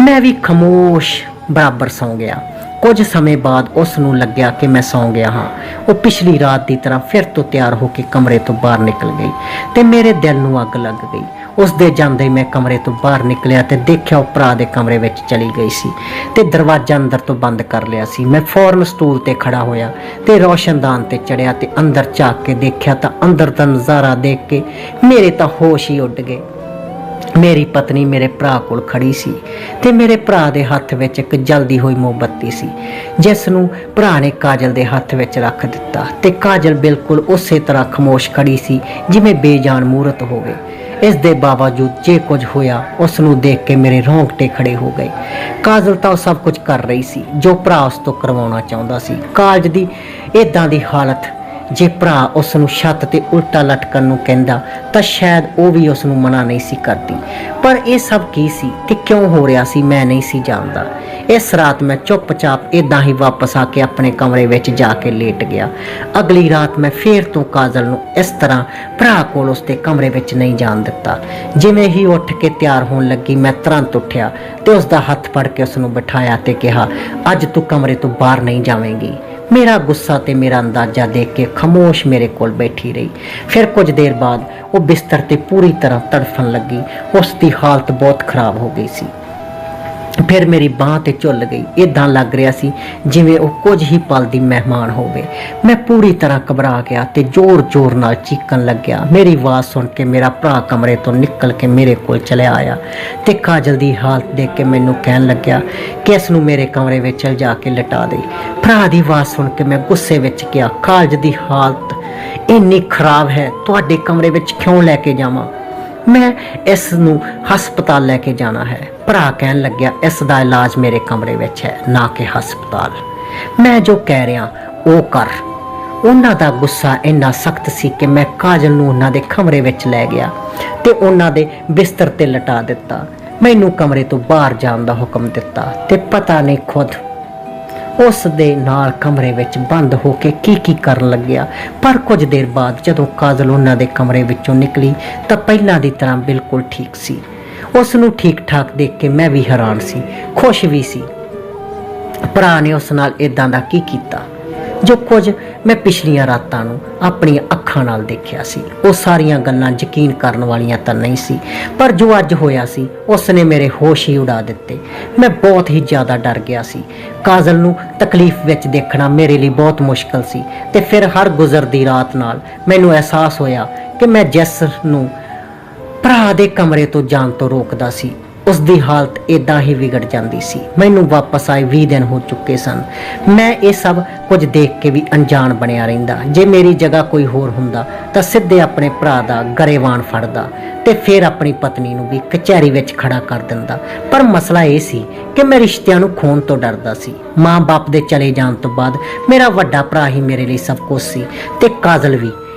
ਮੈਂ ਵੀ ਖਾਮੋਸ਼ ਬਰਾਬਰ ਸੌਂ ਗਿਆ। ਕੁਝ ਸਮੇਂ ਬਾਅਦ ਉਸ ਨੂੰ ਲੱਗਿਆ ਕਿ ਮੈਂ ਸੌਂ ਗਿਆ ਹਾਂ। ਉਹ ਪਿਛਲੀ ਰਾਤ ਦੀ ਤਰ੍ਹਾਂ ਫਿਰ ਤੋਂ ਤਿਆਰ ਹੋ ਕੇ ਕਮਰੇ ਤੋਂ ਬਾਹਰ ਨਿਕਲ ਗਈ ਤੇ ਮੇਰੇ ਦਿਲ ਨੂੰ ਅੱਗ ਲੱਗ ਗਈ। ਉਸ ਦੇ ਜਾਂਦੇ ਮੈਂ ਕਮਰੇ ਤੋਂ ਬਾਹਰ ਨਿਕਲਿਆ ਤੇ ਦੇਖਿਆ ਉਹ ਭਰਾ ਦੇ ਕਮਰੇ ਵਿੱਚ ਚਲੀ ਗਈ ਸੀ ਤੇ ਦਰਵਾਜ਼ਾ ਅੰਦਰ ਤੋਂ ਬੰਦ ਕਰ ਲਿਆ ਸੀ। ਮੈਂ ਫੌਰਨ ਸਟੂਲ ਤੇ ਖੜਾ ਹੋਇਆ ਤੇ ਰੋਸ਼ਨਦਾਨ ਤੇ ਚੜਿਆ ਤੇ ਅੰਦਰ ਝਾਕ ਕੇ ਦੇਖਿਆ ਤਾਂ ਅੰਦਰ ਦਾ ਨਜ਼ਾਰਾ ਦੇਖ ਕੇ ਮੇਰੇ ਤਾਂ ਹੋਸ਼ ਹੀ ਉੱਡ ਗਏ। ਮੇਰੀ ਪਤਨੀ ਮੇਰੇ ਭਰਾ ਕੋਲ ਖੜੀ ਸੀ ਤੇ ਮੇਰੇ ਭਰਾ ਦੇ ਹੱਥ ਵਿੱਚ ਇੱਕ ਜਲਦੀ ਹੋਈ ਮੋਮਬੱਤੀ ਸੀ, ਜਿਸ ਨੂੰ ਭਰਾ ਨੇ ਕਾਜਲ ਦੇ ਹੱਥ ਵਿੱਚ ਰੱਖ ਦਿੱਤਾ ਤੇ ਕਾਜਲ ਬਿਲਕੁਲ ਉਸੇ ਤਰ੍ਹਾਂ ਖਾਮੋਸ਼ ਖੜੀ ਸੀ ਜਿਵੇਂ ਬੇਜਾਨ ਮੂਰਤ ਹੋਵੇ। ਇਸ ਦੇ ਬਾਵਜੂਦ ਜੇ ਕੁਝ ਹੋਇਆ, ਉਸ ਨੂੰ ਦੇਖ ਕੇ ਮੇਰੇ ਰੋਂਗਟੇ ਖੜੇ ਹੋ ਗਏ। ਕਾਜਲ ਤਾਂ ਉਹ ਸਭ ਕੁਝ ਕਰ ਰਹੀ ਸੀ ਜੋ ਭਰਾ ਉਸ ਤੋਂ ਕਰਵਾਉਣਾ ਚਾਹੁੰਦਾ ਸੀ। ਕਾਜਲ ਦੀ ਇਦਾਂ ਦੀ ਹਾਲਤ ਜੇ ਭਰਾ ਉਸ ਨੂੰ ਛੱਤ ਤੇ ਉਲਟਾ ਲਟਕਣ ਨੂੰ ਕਹਿੰਦਾ ਤਾਂ ਸ਼ਾਇਦ ਉਹ ਵੀ ਉਸ ਨੂੰ ਮਨਾ ਨਹੀਂ ਸੀ ਕਰਦੀ। ਪਰ ਇਹ ਸਭ ਕੀ ਸੀ ਤੇ ਕਿਉਂ ਹੋ ਰਿਹਾ ਸੀ ਮੈਂ ਨਹੀਂ ਸੀ ਜਾਣਦਾ। ਇਸ ਰਾਤ ਮੈਂ ਚੁੱਪਚਾਪ ਇਦਾਂ ਹੀ ਵਾਪਸ ਆ ਕੇ ਆਪਣੇ ਕਮਰੇ ਵਿੱਚ ਜਾ ਕੇ ਲੇਟ ਗਿਆ। ਅਗਲੀ ਰਾਤ ਮੈਂ ਫੇਰ ਤੋਂ ਕਾਜਲ ਨੂੰ ਇਸ ਤਰ੍ਹਾਂ ਭਰਾ ਕੋਲ ਉਸਦੇ ਕਮਰੇ ਵਿੱਚ ਨਹੀਂ ਜਾਣ ਦਿੱਤਾ। ਜਿਵੇਂ ਹੀ ਉੱਠ ਕੇ ਤਿਆਰ ਹੋਣ ਲੱਗੀ ਮੈਂ ਤੁਰੰਤ ਉੱਠਿਆ ਤੇ ਉਸਦਾ ਹੱਥ ਫੜ ਕੇ ਉਸ ਨੂੰ ਬਿਠਾਇਆ ਤੇ ਕਿਹਾ, ਅੱਜ ਤੂੰ ਕਮਰੇ ਤੋਂ ਬਾਹਰ ਨਹੀਂ ਜਾਵੇਂਗੀ। ਮੇਰਾ ਗੁੱਸਾ ਤੇ ਮੇਰਾ ਅੰਦਾਜ਼ਾ ਦੇਖ ਕੇ ਖਾਮੋਸ਼ ਮੇਰੇ ਕੋਲ ਬੈਠੀ ਰਹੀ। ਫਿਰ ਕੁਝ ਦੇਰ ਬਾਅਦ ਉਹ ਬਿਸਤਰ ਤੇ ਪੂਰੀ ਤਰ੍ਹਾਂ ਤੜਫਣ ਲੱਗੀ। ਉਸ ਦੀ ਹਾਲਤ ਬਹੁਤ ਖਰਾਬ ਹੋ ਗਈ ਸੀ। ਫਿਰ ਮੇਰੀ ਬਾਂਹ ਤੇ ਝੁੱਲ ਗਈ। ਇਦਾਂ ਲੱਗ ਰਿਹਾ ਸੀ ਜਿਵੇਂ ਉਹ ਕੁਝ ਹੀ ਪਲ ਦੀ ਮਹਿਮਾਨ ਹੋਵੇ। ਮੈਂ ਪੂਰੀ ਤਰ੍ਹਾਂ ਘਬਰਾ ਗਿਆ ਤੇ ਜ਼ੋਰ-ਜ਼ੋਰ ਨਾਲ ਚੀਕਣ ਲੱਗਿਆ। ਮੇਰੀ ਆਵਾਜ਼ ਸੁਣ ਕੇ ਮੇਰਾ ਭਰਾ ਕਮਰੇ ਤੋਂ ਨਿਕਲ ਕੇ ਮੇਰੇ ਕੋਲ ਚਲਿਆ ਆਇਆ ਤੇ ਕਾਜਲ ਦੀ ਹਾਲਤ ਦੇਖ ਕੇ ਮੈਨੂੰ ਕਹਿਣ ਲੱਗਿਆ ਕਿ ਇਸ ਨੂੰ ਮੇਰੇ ਕਮਰੇ ਵਿੱਚ ਲਿਜਾ ਕੇ ਲਿਟਾ ਦੇ। ਭਰਾ ਦੀ ਆਵਾਜ਼ ਸੁਣ ਕੇ ਮੈਂ ਗੁੱਸੇ ਵਿੱਚ ਕਿਹਾ, ਕਾਜਲ ਦੀ ਹਾਲਤ ਇੰਨੀ ਖਰਾਬ ਹੈ, ਤੁਹਾਡੇ ਕਮਰੇ ਵਿੱਚ ਕਿਉਂ ਲੈ ਕੇ ਜਾਵਾਂ? ਮੈਂ ਇਸ ਨੂੰ ਹਸਪਤਾਲ ਲੈ ਕੇ ਜਾਣਾ ਹੈ। ਭਰਾ ਕਹਿਣ ਲੱਗਿਆ, ਇਸ ਦਾ ਇਲਾਜ ਮੇਰੇ ਕਮਰੇ ਵਿੱਚ ਹੈ, ਨਾ ਕਿ ਹਸਪਤਾਲ। ਮੈਂ ਜੋ ਕਹਿ ਰਿਹਾ ਉਹ ਕਰ। ਉਹਨਾਂ ਦਾ ਗੁੱਸਾ ਇੰਨਾ ਸਖਤ ਸੀ ਕਿ ਮੈਂ ਕਾਜਲ ਨੂੰ ਉਹਨਾਂ ਦੇ ਕਮਰੇ ਵਿੱਚ ਲੈ ਗਿਆ ਤੇ ਉਹਨਾਂ ਦੇ ਬਿਸਤਰ ਤੇ ਲਟਾ ਦਿੱਤਾ। ਮੈਨੂੰ ਕਮਰੇ ਤੋਂ ਬਾਹਰ ਜਾਣ ਦਾ ਹੁਕਮ ਦਿੱਤਾ ਤੇ ਪਤਾ ਨਹੀਂ ਖੁਦ ਉਸ ਦੇ ਨਾਲ ਕਮਰੇ ਵਿੱਚ ਬੰਦ ਹੋ ਕੇ ਕੀ ਕਰਨ ਲੱਗਿਆ। ਪਰ ਕੁਝ ਦੇਰ ਬਾਅਦ ਜਦੋਂ ਕਾਜਲ ਉਹਨਾਂ ਦੇ ਕਮਰੇ ਵਿੱਚੋਂ ਨਿਕਲੀ ਤਾਂ ਪਹਿਲਾਂ ਦੀ ਤਰ੍ਹਾਂ ਬਿਲਕੁਲ ਠੀਕ ਸੀ। ਉਸ ਨੂੰ ਠੀਕ ਠਾਕ ਦੇਖ ਕੇ ਮੈਂ ਵੀ ਹੈਰਾਨ ਸੀ, ਖੁਸ਼ ਵੀ ਸੀ। ਭਰਾ ਨੇ ਉਸ ਨਾਲ ਇਦਾਂ ਦਾ ਕੀ ਕੀਤਾ ਜੋ ਕੁਝ ਮੈਂ ਪਿਛਲੀਆਂ ਰਾਤਾਂ ਨੂੰ ਆਪਣੀਆਂ ਅੱਖਾਂ ਨਾਲ ਦੇਖਿਆ ਸੀ। ਉਹ ਸਾਰੀਆਂ ਗੱਲਾਂ ਯਕੀਨ ਕਰਨ ਵਾਲੀਆਂ ਤਾਂ ਨਹੀਂ ਸੀ, ਪਰ ਜੋ ਅੱਜ ਹੋਇਆ ਸੀ ਉਸ ਨੇ ਮੇਰੇ ਹੋਸ਼ ਹੀ ਉਡਾ ਦਿੱਤੇ। ਮੈਂ ਬਹੁਤ ਹੀ ਜ਼ਿਆਦਾ ਡਰ ਗਿਆ ਸੀ। ਕਾਜਲ ਨੂੰ ਤਕਲੀਫ ਵਿੱਚ ਦੇਖਣਾ ਮੇਰੇ ਲਈ ਬਹੁਤ ਮੁਸ਼ਕਲ ਸੀ ਤੇ ਫਿਰ ਹਰ ਗੁਜ਼ਰਦੀ ਰਾਤ ਨਾਲ ਮੈਨੂੰ ਅਹਿਸਾਸ ਹੋਇਆ ਕਿ ਮੈਂ ਜਿਸ ਨੂੰ ਭਰਾ ਦੇ ਕਮਰੇ ਤੋਂ ਜਾਣ ਤੋਂ ਰੋਕਦਾ ਸੀ ਉਸ ਦੀ ਹਾਲਤ ਇਦਾਂ ਹੀ ਵਿਗੜ ਜਾਂਦੀ ਸੀ। ਮੈਨੂੰ ਵਾਪਸ ਆਏ 20 ਦਿਨ ਹੋ ਚੁੱਕੇ ਸਨ। ਮੈਂ ਇਹ ਸਭ ਕੁਝ ਦੇਖ ਕੇ ਵੀ ਅਣਜਾਣ ਬਣਿਆ ਰਹਿੰਦਾ। ਜੇ ਮੇਰੀ ਜਗ੍ਹਾ ਕੋਈ ਹੋਰ ਹੁੰਦਾ ਤਾਂ ਸਿੱਧੇ ਆਪਣੇ ਭਰਾ ਦਾ ਗਰੇਵਾਨ ਫੜਦਾ ਤੇ ਫਿਰ ਆਪਣੀ ਪਤਨੀ ਨੂੰ ਵੀ ਕਚਹਿਰੀ ਵਿੱਚ ਖੜਾ ਕਰ ਦਿੰਦਾ। ਪਰ ਮਸਲਾ ਇਹ ਸੀ ਕਿ ਮੈਂ ਰਿਸ਼ਤਿਆਂ ਨੂੰ ਖੋਣ ਤੋਂ ਡਰਦਾ ਸੀ। ਮਾਂ-ਬਾਪ ਦੇ ਚਲੇ ਜਾਣ ਤੋਂ ਬਾਅਦ ਮੇਰਾ ਵੱਡਾ ਭਰਾ ਹੀ ਮੇਰੇ ਲਈ ਸਭ ਕੁਝ ਸੀ ਤੇ ਕਾਜਲ ਵੀ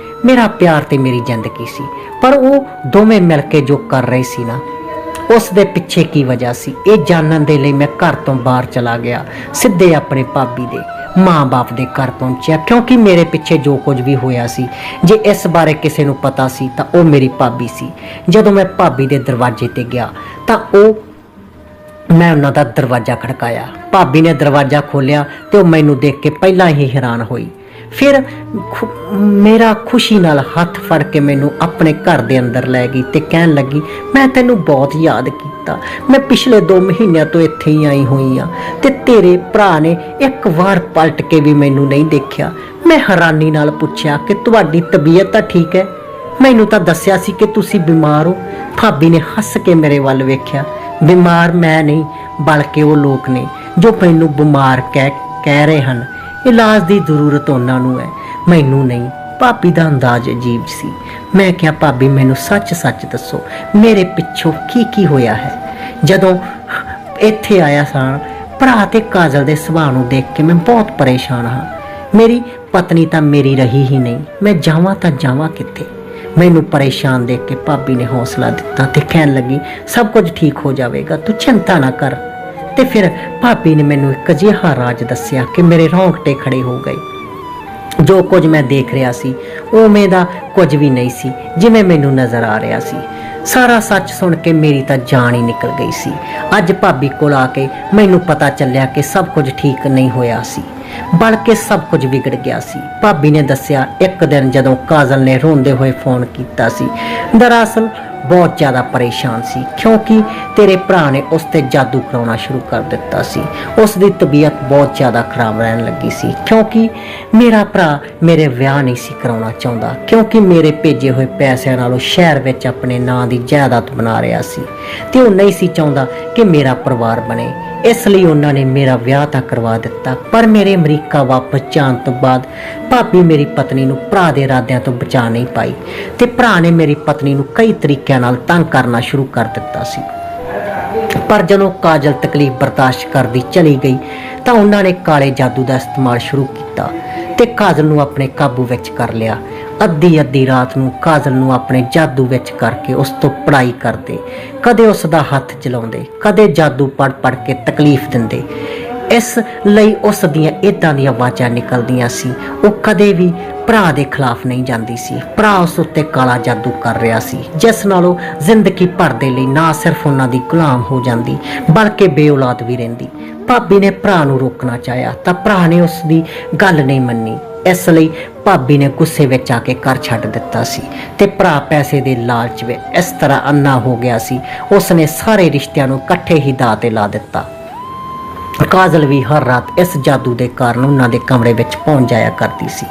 ਮੇਰਾ ਪਿਆਰ ਤੇ ਮੇਰੀ ਜ਼ਿੰਦਗੀ ਸੀ। ਪਰ ਉਹ ਦੋਵੇਂ ਮਿਲ ਕੇ ਜੋ ਕਰ ਰਹੇ ਸੀ ਨਾ, ਉਸ ਦੇ ਪਿੱਛੇ ਕੀ ਵਜ੍ਹਾ ਸੀ, ਇਹ ਜਾਣਨ ਦੇ ਲਈ ਮੈਂ ਘਰ ਤੋਂ ਬਾਹਰ ਚਲਾ ਗਿਆ। ਸਿੱਧੇ ਆਪਣੇ ਭਾਬੀ ਦੇ ਮਾਂ-ਬਾਪ ਦੇ ਘਰ ਪਹੁੰਚਿਆ, ਕਿਉਂਕਿ ਮੇਰੇ ਪਿੱਛੇ ਜੋ ਕੁਝ ਵੀ ਹੋਇਆ ਸੀ, ਜੇ ਇਸ ਬਾਰੇ ਕਿਸੇ ਨੂੰ ਪਤਾ ਸੀ ਤਾਂ ਉਹ ਮੇਰੀ ਭਾਬੀ ਸੀ। ਜਦੋਂ ਮੈਂ ਭਾਬੀ ਦੇ ਦਰਵਾਜ਼ੇ ਤੇ ਗਿਆ ਤਾਂ ਮੈਂ ਉਹਨਾਂ ਦਾ ਦਰਵਾਜ਼ਾ ਖੜਕਾਇਆ। ਭਾਬੀ ਨੇ ਦਰਵਾਜ਼ਾ ਖੋਲ੍ਹਿਆ ਤੇ ਉਹ ਮੈਨੂੰ ਦੇਖ ਕੇ ਪਹਿਲਾਂ ਹੀ ਹੈਰਾਨ ਹੋਈ। ਫਿਰ ਮੇਰਾ ਖੁਸ਼ੀ ਨਾਲ ਹੱਥ ਫੜ ਕੇ ਮੈਨੂੰ ਆਪਣੇ ਘਰ ਦੇ ਅੰਦਰ ਲੈ ਗਈ ਤੇ ਕਹਿਣ ਲੱਗੀ, ਮੈਂ ਤੈਨੂੰ ਬਹੁਤ ਯਾਦ ਕੀਤਾ। ਮੈਂ ਪਿਛਲੇ 2 ਮਹੀਨਿਆਂ ਤੋਂ ਇੱਥੇ ਹੀ ਆਈ ਹੋਈ ਆ ਤੇ ਤੇਰੇ ਭਰਾ ਨੇ ਇੱਕ ਵਾਰ ਪਲਟ ਕੇ ਵੀ ਮੈਨੂੰ ਨਹੀਂ ਦੇਖਿਆ। ਮੈਂ ਹੈਰਾਨੀ ਨਾਲ ਪੁੱਛਿਆ ਕਿ ਤੁਹਾਡੀ ਤਬੀਅਤ ਤਾਂ ਠੀਕ ਹੈ? ਮੈਨੂੰ ਤਾਂ ਦੱਸਿਆ ਸੀ ਕਿ ਤੁਸੀਂ ਬਿਮਾਰ ਹੋ। ਭਾਬੀ ਨੇ ਹੱਸ ਕੇ ਮੇਰੇ ਵੱਲ ਵੇਖਿਆ। ਬਿਮਾਰ ਮੈਂ ਨਹੀਂ, ਬਲਕਿ ਉਹ ਲੋਕ ਨੇ ਜੋ ਮੈਨੂੰ ਬਿਮਾਰ ਕਹਿ ਰਹੇ ਹਨ। ਇਲਾਜ ਦੀ ਜ਼ਰੂਰਤ ਉਹਨਾਂ ਨੂੰ ਹੈ, ਮੈਨੂੰ ਨਹੀਂ। ਭਾਬੀ ਦਾ ਅੰਦਾਜ਼ ਅਜੀਬ ਸੀ। ਮੈਂ ਕਿਹਾ, ਭਾਬੀ ਮੈਨੂੰ ਸੱਚ ਦੱਸੋ, ਮੇਰੇ ਪਿੱਛੋਂ ਕੀ ਹੋਇਆ ਹੈ? ਜਦੋਂ ਇੱਥੇ ਆਇਆ ਸਾਂ ਭਰਾ ਤੇ ਕਾਜਲ ਦੇ ਸੁਭਾਅ ਨੂੰ ਦੇਖ ਕੇ ਮੈਂ ਬਹੁਤ ਪਰੇਸ਼ਾਨ ਹਾਂ। ਮੇਰੀ ਪਤਨੀ ਤਾਂ ਮੇਰੀ ਰਹੀ ਹੀ ਨਹੀਂ, ਮੈਂ ਜਾਵਾਂ ਤਾਂ ਜਾਵਾਂ ਕਿੱਥੇ? ਮੈਨੂੰ ਪਰੇਸ਼ਾਨ ਦੇਖ ਕੇ ਭਾਬੀ ਨੇ ਹੌਸਲਾ ਦਿੱਤਾ ਤੇ ਕਹਿਣ ਲੱਗੀ, ਸਭ ਕੁਝ ਠੀਕ ਹੋ ਜਾਵੇਗਾ, ਤੂੰ ਚਿੰਤਾ ਨਾ ਕਰ। ਤੇ ਫਿਰ ਭਾਬੀ ਨੇ ਮੈਨੂੰ ਇੱਕ ਅਜਿਹਾ ਰਾਜ ਦੱਸਿਆ ਕਿ ਮੇਰੇ ਰੌਂਗਟੇ ਖੜੇ ਹੋ ਗਏ। ਜੋ ਕੁਝ ਮੈਂ ਦੇਖ ਰਿਹਾ ਸੀ ਉਵੇਂ ਦਾ ਕੁਝ ਵੀ ਨਹੀਂ ਸੀ ਜਿਵੇਂ ਮੈਨੂੰ ਨਜ਼ਰ ਆ ਰਿਹਾ ਸੀ। ਸਾਰਾ ਸੱਚ ਸੁਣ ਕੇ ਮੇਰੀ ਤਾਂ ਜਾਨ ਹੀ ਨਿਕਲ ਗਈ ਸੀ। ਅੱਜ ਭਾਬੀ ਕੋਲ ਆ ਕੇ ਮੈਨੂੰ ਪਤਾ ਚੱਲਿਆ ਕਿ ਸਭ ਕੁਝ ਠੀਕ ਨਹੀਂ ਹੋਇਆ ਸੀ, ਬਲਕਿ ਸਭ ਕੁਝ ਵਿਗੜ ਗਿਆ ਸੀ। ਭਾਬੀ ਨੇ ਦੱਸਿਆ, ਇੱਕ ਦਿਨ ਜਦੋਂ ਕਾਜਲ ਨੇ ਰੋਂਦੇ ਹੋਏ ਫੋਨ ਕੀਤਾ ਸੀ, ਦਰਅਸਲ ਬਹੁਤ ਜ਼ਿਆਦਾ ਪਰੇਸ਼ਾਨ ਸੀ ਕਿਉਂਕਿ ਤੇਰੇ ਭਰਾ ਨੇ ਉਸ ਤੇ ਜਾਦੂ ਕਰਾਉਣਾ ਸ਼ੁਰੂ ਕਰ ਦਿੱਤਾ ਸੀ। ਉਸ ਦੀ ਤਬੀਅਤ ਬਹੁਤ ਜ਼ਿਆਦਾ ਖਰਾਬ ਰਹਿਣ ਲੱਗੀ ਸੀ ਕਿਉਂਕਿ ਮੇਰਾ ਭਰਾ ਮੇਰੇ ਵਿਆਹ ਨਹੀਂ ਸੀ ਕਰਾਉਣਾ ਚਾਹੁੰਦਾ, ਕਿਉਂਕਿ ਮੇਰੇ ਭੇਜੇ ਹੋਏ ਪੈਸਿਆਂ ਨਾਲੋਂ ਸ਼ਹਿਰ ਵਿੱਚ ਆਪਣੇ ਨਾਂ ਦੀ ਜਾਇਦਾਦ ਬਣਾ ਰਿਹਾ ਸੀ ਤੇ ਉਹ ਨਹੀਂ ਸੀ ਚਾਹੁੰਦਾ ਕਿ ਮੇਰਾ ਪਰਿਵਾਰ ਬਣੇ। ਇਸ ਲਈ ਉਹਨਾਂ ਨੇ ਮੇਰਾ ਵਿਆਹ ਤਾਂ ਕਰਵਾ ਦਿੱਤਾ। ਪਰ ਮੇਰੇ ਅਮਰੀਕਾ ਵਾਪਸ ਜਾਣ ਤੋਂ ਬਾਅਦ ਭਾਬੀ ਮੇਰੀ ਪਤਨੀ ਨੂੰ ਭਰਾ ਦੇ ਇਰਾਦਿਆਂ ਤੋਂ ਬਚਾ ਨਹੀਂ ਪਾਈ ਤੇ ਭਰਾ ਨੇ ਮੇਰੀ ਪਤਨੀ ਨੂੰ ਕਈ ਤਰੀਕਿਆਂ ਨਾਲ ਤੰਗ ਕਰਨਾ ਸ਼ੁਰੂ ਕਰ ਦਿੱਤਾ ਸੀ। ਪਰ ਜਦੋਂ ਕਾਜਲ ਤਕਲੀਫ ਬਰਦਾਸ਼ਤ ਕਰਦੀ ਚਲੀ ਗਈ ਤਾਂ ਉਹਨਾਂ ਨੇ ਕਾਲੇ ਜਾਦੂ ਦਾ ਇਸਤੇਮਾਲ ਸ਼ੁਰੂ ਕੀਤਾ ਤੇ ਕਾਜਲ ਨੂੰ ਆਪਣੇ ਕਾਬੂ ਵਿੱਚ ਕਰ ਲਿਆ। ਅੱਧੀ ਰਾਤ ਨੂੰ ਕਾਜਲ ਨੂੰ ਆਪਣੇ ਜਾਦੂ ਵਿੱਚ ਕਰਕੇ ਉਸ ਤੋਂ ਪੜ੍ਹਾਈ ਕਰਦੇ, ਕਦੇ ਉਸ ਦਾ ਹੱਥ ਚਲਾਉਂਦੇ, ਕਦੇ ਜਾਦੂ ਪੜ੍ਹ ਕੇ ਤਕਲੀਫ ਦਿੰਦੇ। ਇਸ ਲਈ ਉਸ ਦੀਆਂ ਇੱਦਾਂ ਦੀਆਂ ਆਵਾਜ਼ਾਂ ਨਿਕਲਦੀਆਂ ਸੀ। ਉਹ ਕਦੇ ਵੀ ਭਰਾ ਦੇ ਖਿਲਾਫ ਨਹੀਂ ਜਾਂਦੀ ਸੀ। ਭਰਾ ਉਸ ਉੱਤੇ ਕਾਲਾ ਜਾਦੂ ਕਰ ਰਿਹਾ ਸੀ, ਜਿਸ ਨਾਲ ਉਹ ਜ਼ਿੰਦਗੀ ਭਰ ਦੇ ਲਈ ਨਾ ਸਿਰਫ ਉਹਨਾਂ ਦੀ ਗੁਲਾਮ ਹੋ ਜਾਂਦੀ ਬਲਕਿ ਬੇਔਲਾਦ ਵੀ ਰਹਿੰਦੀ। ਭਾਬੀ ਨੇ ਭਰਾ ਨੂੰ ਰੋਕਣਾ ਚਾਹਿਆ ਤਾਂ ਭਰਾ ਨੇ ਉਸ ਦੀ ਗੱਲ ਨਹੀਂ ਮੰਨੀ। ਇਸ ਲਈ ਭਾਬੀ ਨੇ ਗੁੱਸੇ ਵਿੱਚ ਆ ਕੇ ਘਰ ਛੱਡ ਦਿੱਤਾ ਸੀ ਤੇ ਭਰਾ ਪੈਸੇ ਦੇ ਲਾਲਚ ਵਿੱਚ ਇਸ ਤਰ੍ਹਾਂ ਅੰਨਾ ਹੋ ਗਿਆ ਸੀ, ਉਸਨੇ ਸਾਰੇ ਰਿਸ਼ਤਿਆਂ ਨੂੰ ਇਕੱਠੇ ਹੀ ਦਾਅ ਤੇ ਲਾ ਦਿੱਤਾ। ਕਾਜਲ ਵੀ ਹਰ ਰਾਤ ਇਸ ਜਾਦੂ ਦੇ ਕਾਰਨ ਉਹਨਾਂ ਦੇ ਕਮਰੇ ਵਿੱਚ ਪਹੁੰਚ ਜਾਇਆ ਕਰਦੀ ਸੀ।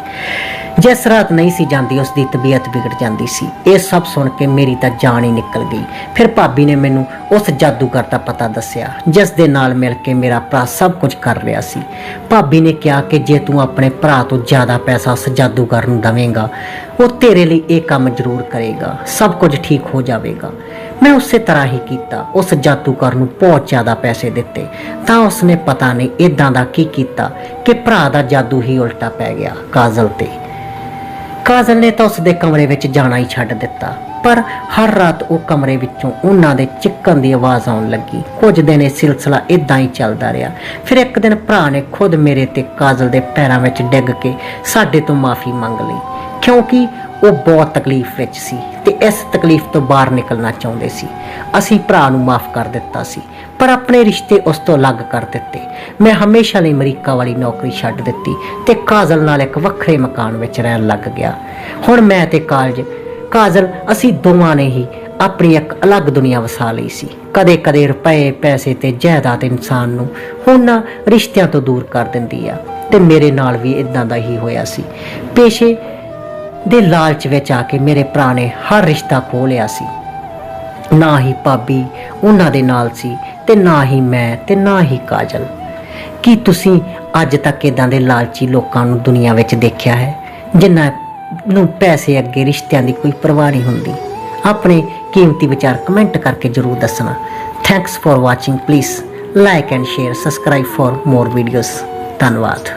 ਜਿਸ ਰਾਤ ਨਹੀਂ ਸੀ ਜਾਂਦੀ ਉਸ ਦੀ ਤਬੀਅਤ ਵਿਗੜ ਜਾਂਦੀ ਸੀ। ਇਹ ਸਭ ਸੁਣ ਕੇ ਮੇਰੀ ਤਾਂ ਜਾਨ ਹੀ ਨਿਕਲ ਗਈ। ਫਿਰ ਭਾਬੀ ਨੇ ਮੈਨੂੰ ਉਸ ਜਾਦੂਗਰ ਦਾ ਪਤਾ ਦੱਸਿਆ ਜਿਸ ਦੇ ਨਾਲ ਮਿਲ ਕੇ ਮੇਰਾ ਭਰਾ ਸਭ ਕੁਝ ਕਰ ਰਿਹਾ ਸੀ। ਭਾਬੀ ਨੇ ਕਿਹਾ ਕਿ ਜੇ ਤੂੰ ਆਪਣੇ ਭਰਾ ਤੋਂ ਜ਼ਿਆਦਾ ਪੈਸਾ ਉਸ ਜਾਦੂਗਰ ਨੂੰ ਦੇਵੇਂਗਾ, ਉਹ ਤੇਰੇ ਲਈ ਇਹ ਕੰਮ ਜ਼ਰੂਰ ਕਰੇਗਾ, ਸਭ ਕੁਝ ਠੀਕ ਹੋ ਜਾਵੇਗਾ। ਮੈਂ ਉਸੇ ਤਰ੍ਹਾਂ ਹੀ ਕੀਤਾ। ਉਸ ਜਾਦੂਗਰ ਨੂੰ ਬਹੁਤ ਜ਼ਿਆਦਾ ਪੈਸੇ ਦਿੱਤੇ ਤਾਂ ਉਸਨੇ ਪਤਾ ਨਹੀਂ ਇਦਾਂ ਦਾ ਕੀ ਕੀਤਾ ਕਿ ਭਰਾ ਦਾ ਜਾਦੂ ਹੀ ਉਲਟਾ ਪੈ ਗਿਆ ਕਾਜਲ ਤੇ। ਕਾਜਲ ਨੇ ਤਾਂ ਉਸ ਦੇ ਕਮਰੇ ਵਿੱਚ ਜਾਣਾ ਹੀ ਛੱਡ ਦਿੱਤਾ, ਪਰ ਹਰ ਰਾਤ ਉਹ ਕਮਰੇ ਵਿੱਚੋਂ ਉਹਨਾਂ ਦੇ ਚਿੱਕਣ ਦੀ ਆਵਾਜ਼ ਆਉਣ ਲੱਗੀ। ਕੁਝ ਦਿਨ ਇਹ ਸਿਲਸਿਲਾ ਇਦਾਂ ਹੀ ਚੱਲਦਾ ਰਿਹਾ। ਫਿਰ ਇੱਕ ਦਿਨ ਭਰਾ ਨੇ ਖੁਦ ਮੇਰੇ ਤੇ ਕਾਜਲ ਦੇ ਪੈਰਾਂ ਵਿੱਚ ਡਿੱਗ ਕੇ ਸਾਡੇ ਤੋਂ ਮਾਫੀ ਮੰਗ ਲਈ, ਕਿਉਂਕਿ ਉਹ ਬਹੁਤ ਤਕਲੀਫ ਵਿੱਚ ਸੀ ਤੇ ਇਸ ਤਕਲੀਫ ਤੋਂ ਬਾਹਰ ਨਿਕਲਣਾ ਚਾਹੁੰਦੇ ਸੀ। ਅਸੀਂ ਭਰਾ ਨੂੰ ਮਾਫ ਕਰ ਦਿੱਤਾ ਸੀ, ਪਰ ਆਪਣੇ ਰਿਸ਼ਤੇ ਉਸ ਤੋਂ ਅਲੱਗ ਕਰ ਦਿੱਤੇ। ਮੈਂ ਹਮੇਸ਼ਾ ਲਈ ਅਮਰੀਕਾ ਵਾਲੀ ਨੌਕਰੀ ਛੱਡ ਦਿੱਤੀ ਤੇ ਕਾਜਲ ਨਾਲ ਇੱਕ ਵੱਖਰੇ ਮਕਾਨ ਵਿੱਚ ਰਹਿਣ ਲੱਗ ਗਿਆ। ਹੁਣ ਮੈਂ ਤੇ ਕਾਜਲ ਅਸੀਂ ਦੋਵਾਂ ਨੇ ਹੀ ਆਪਣੀ ਇੱਕ ਅਲੱਗ ਦੁਨੀਆ ਵਸਾ ਲਈ ਸੀ। ਕਦੇ ਰੁਪਏ ਪੈਸੇ ਤੇ ਜਾਇਦਾਦ ਇਨਸਾਨ ਨੂੰ ਉਹਨਾਂ ਰਿਸ਼ਤਿਆਂ ਤੋਂ ਦੂਰ ਕਰ ਦਿੰਦੀ ਆ ਤੇ ਮੇਰੇ ਨਾਲ ਵੀ ਇਦਾਂ ਦਾ ਹੀ ਹੋਇਆ ਸੀ। ਪੇਸ਼ੇ ਦੇ ਲਾਲਚ ਵਿੱਚ ਆ ਕੇ ਮੇਰੇ ਭਰਾ ਨੇ ਹਰ ਰਿਸ਼ਤਾ ਖੋਹ ਲਿਆ ਸੀ। ਨਾ ਹੀ ਭਾਬੀ ਉਹਨਾਂ ਦੇ ਨਾਲ ਸੀ ਤੇ ਨਾ ਹੀ ਮੈਂ ਤੇ ਨਾ ਹੀ ਕਾਜਲ। ਕੀ ਤੁਸੀਂ ਅੱਜ ਤੱਕ ਇਦਾਂ ਦੇ ਲਾਲਚੀ ਲੋਕਾਂ ਨੂੰ ਦੁਨੀਆ ਵਿੱਚ ਦੇਖਿਆ ਹੈ ਜਿਨ੍ਹਾਂ ਨੂੰ ਪੈਸੇ ਅੱਗੇ ਰਿਸ਼ਤਿਆਂ ਦੀ ਕੋਈ ਪਰਵਾਹ ਨਹੀਂ ਹੁੰਦੀ? ਆਪਣੇ ਕੀਮਤੀ ਵਿਚਾਰ ਕਮੈਂਟ ਕਰਕੇ ਜ਼ਰੂਰ ਦੱਸਣਾ। Thanks for watching. Please like and share, subscribe for more videos. ਧੰਨਵਾਦ।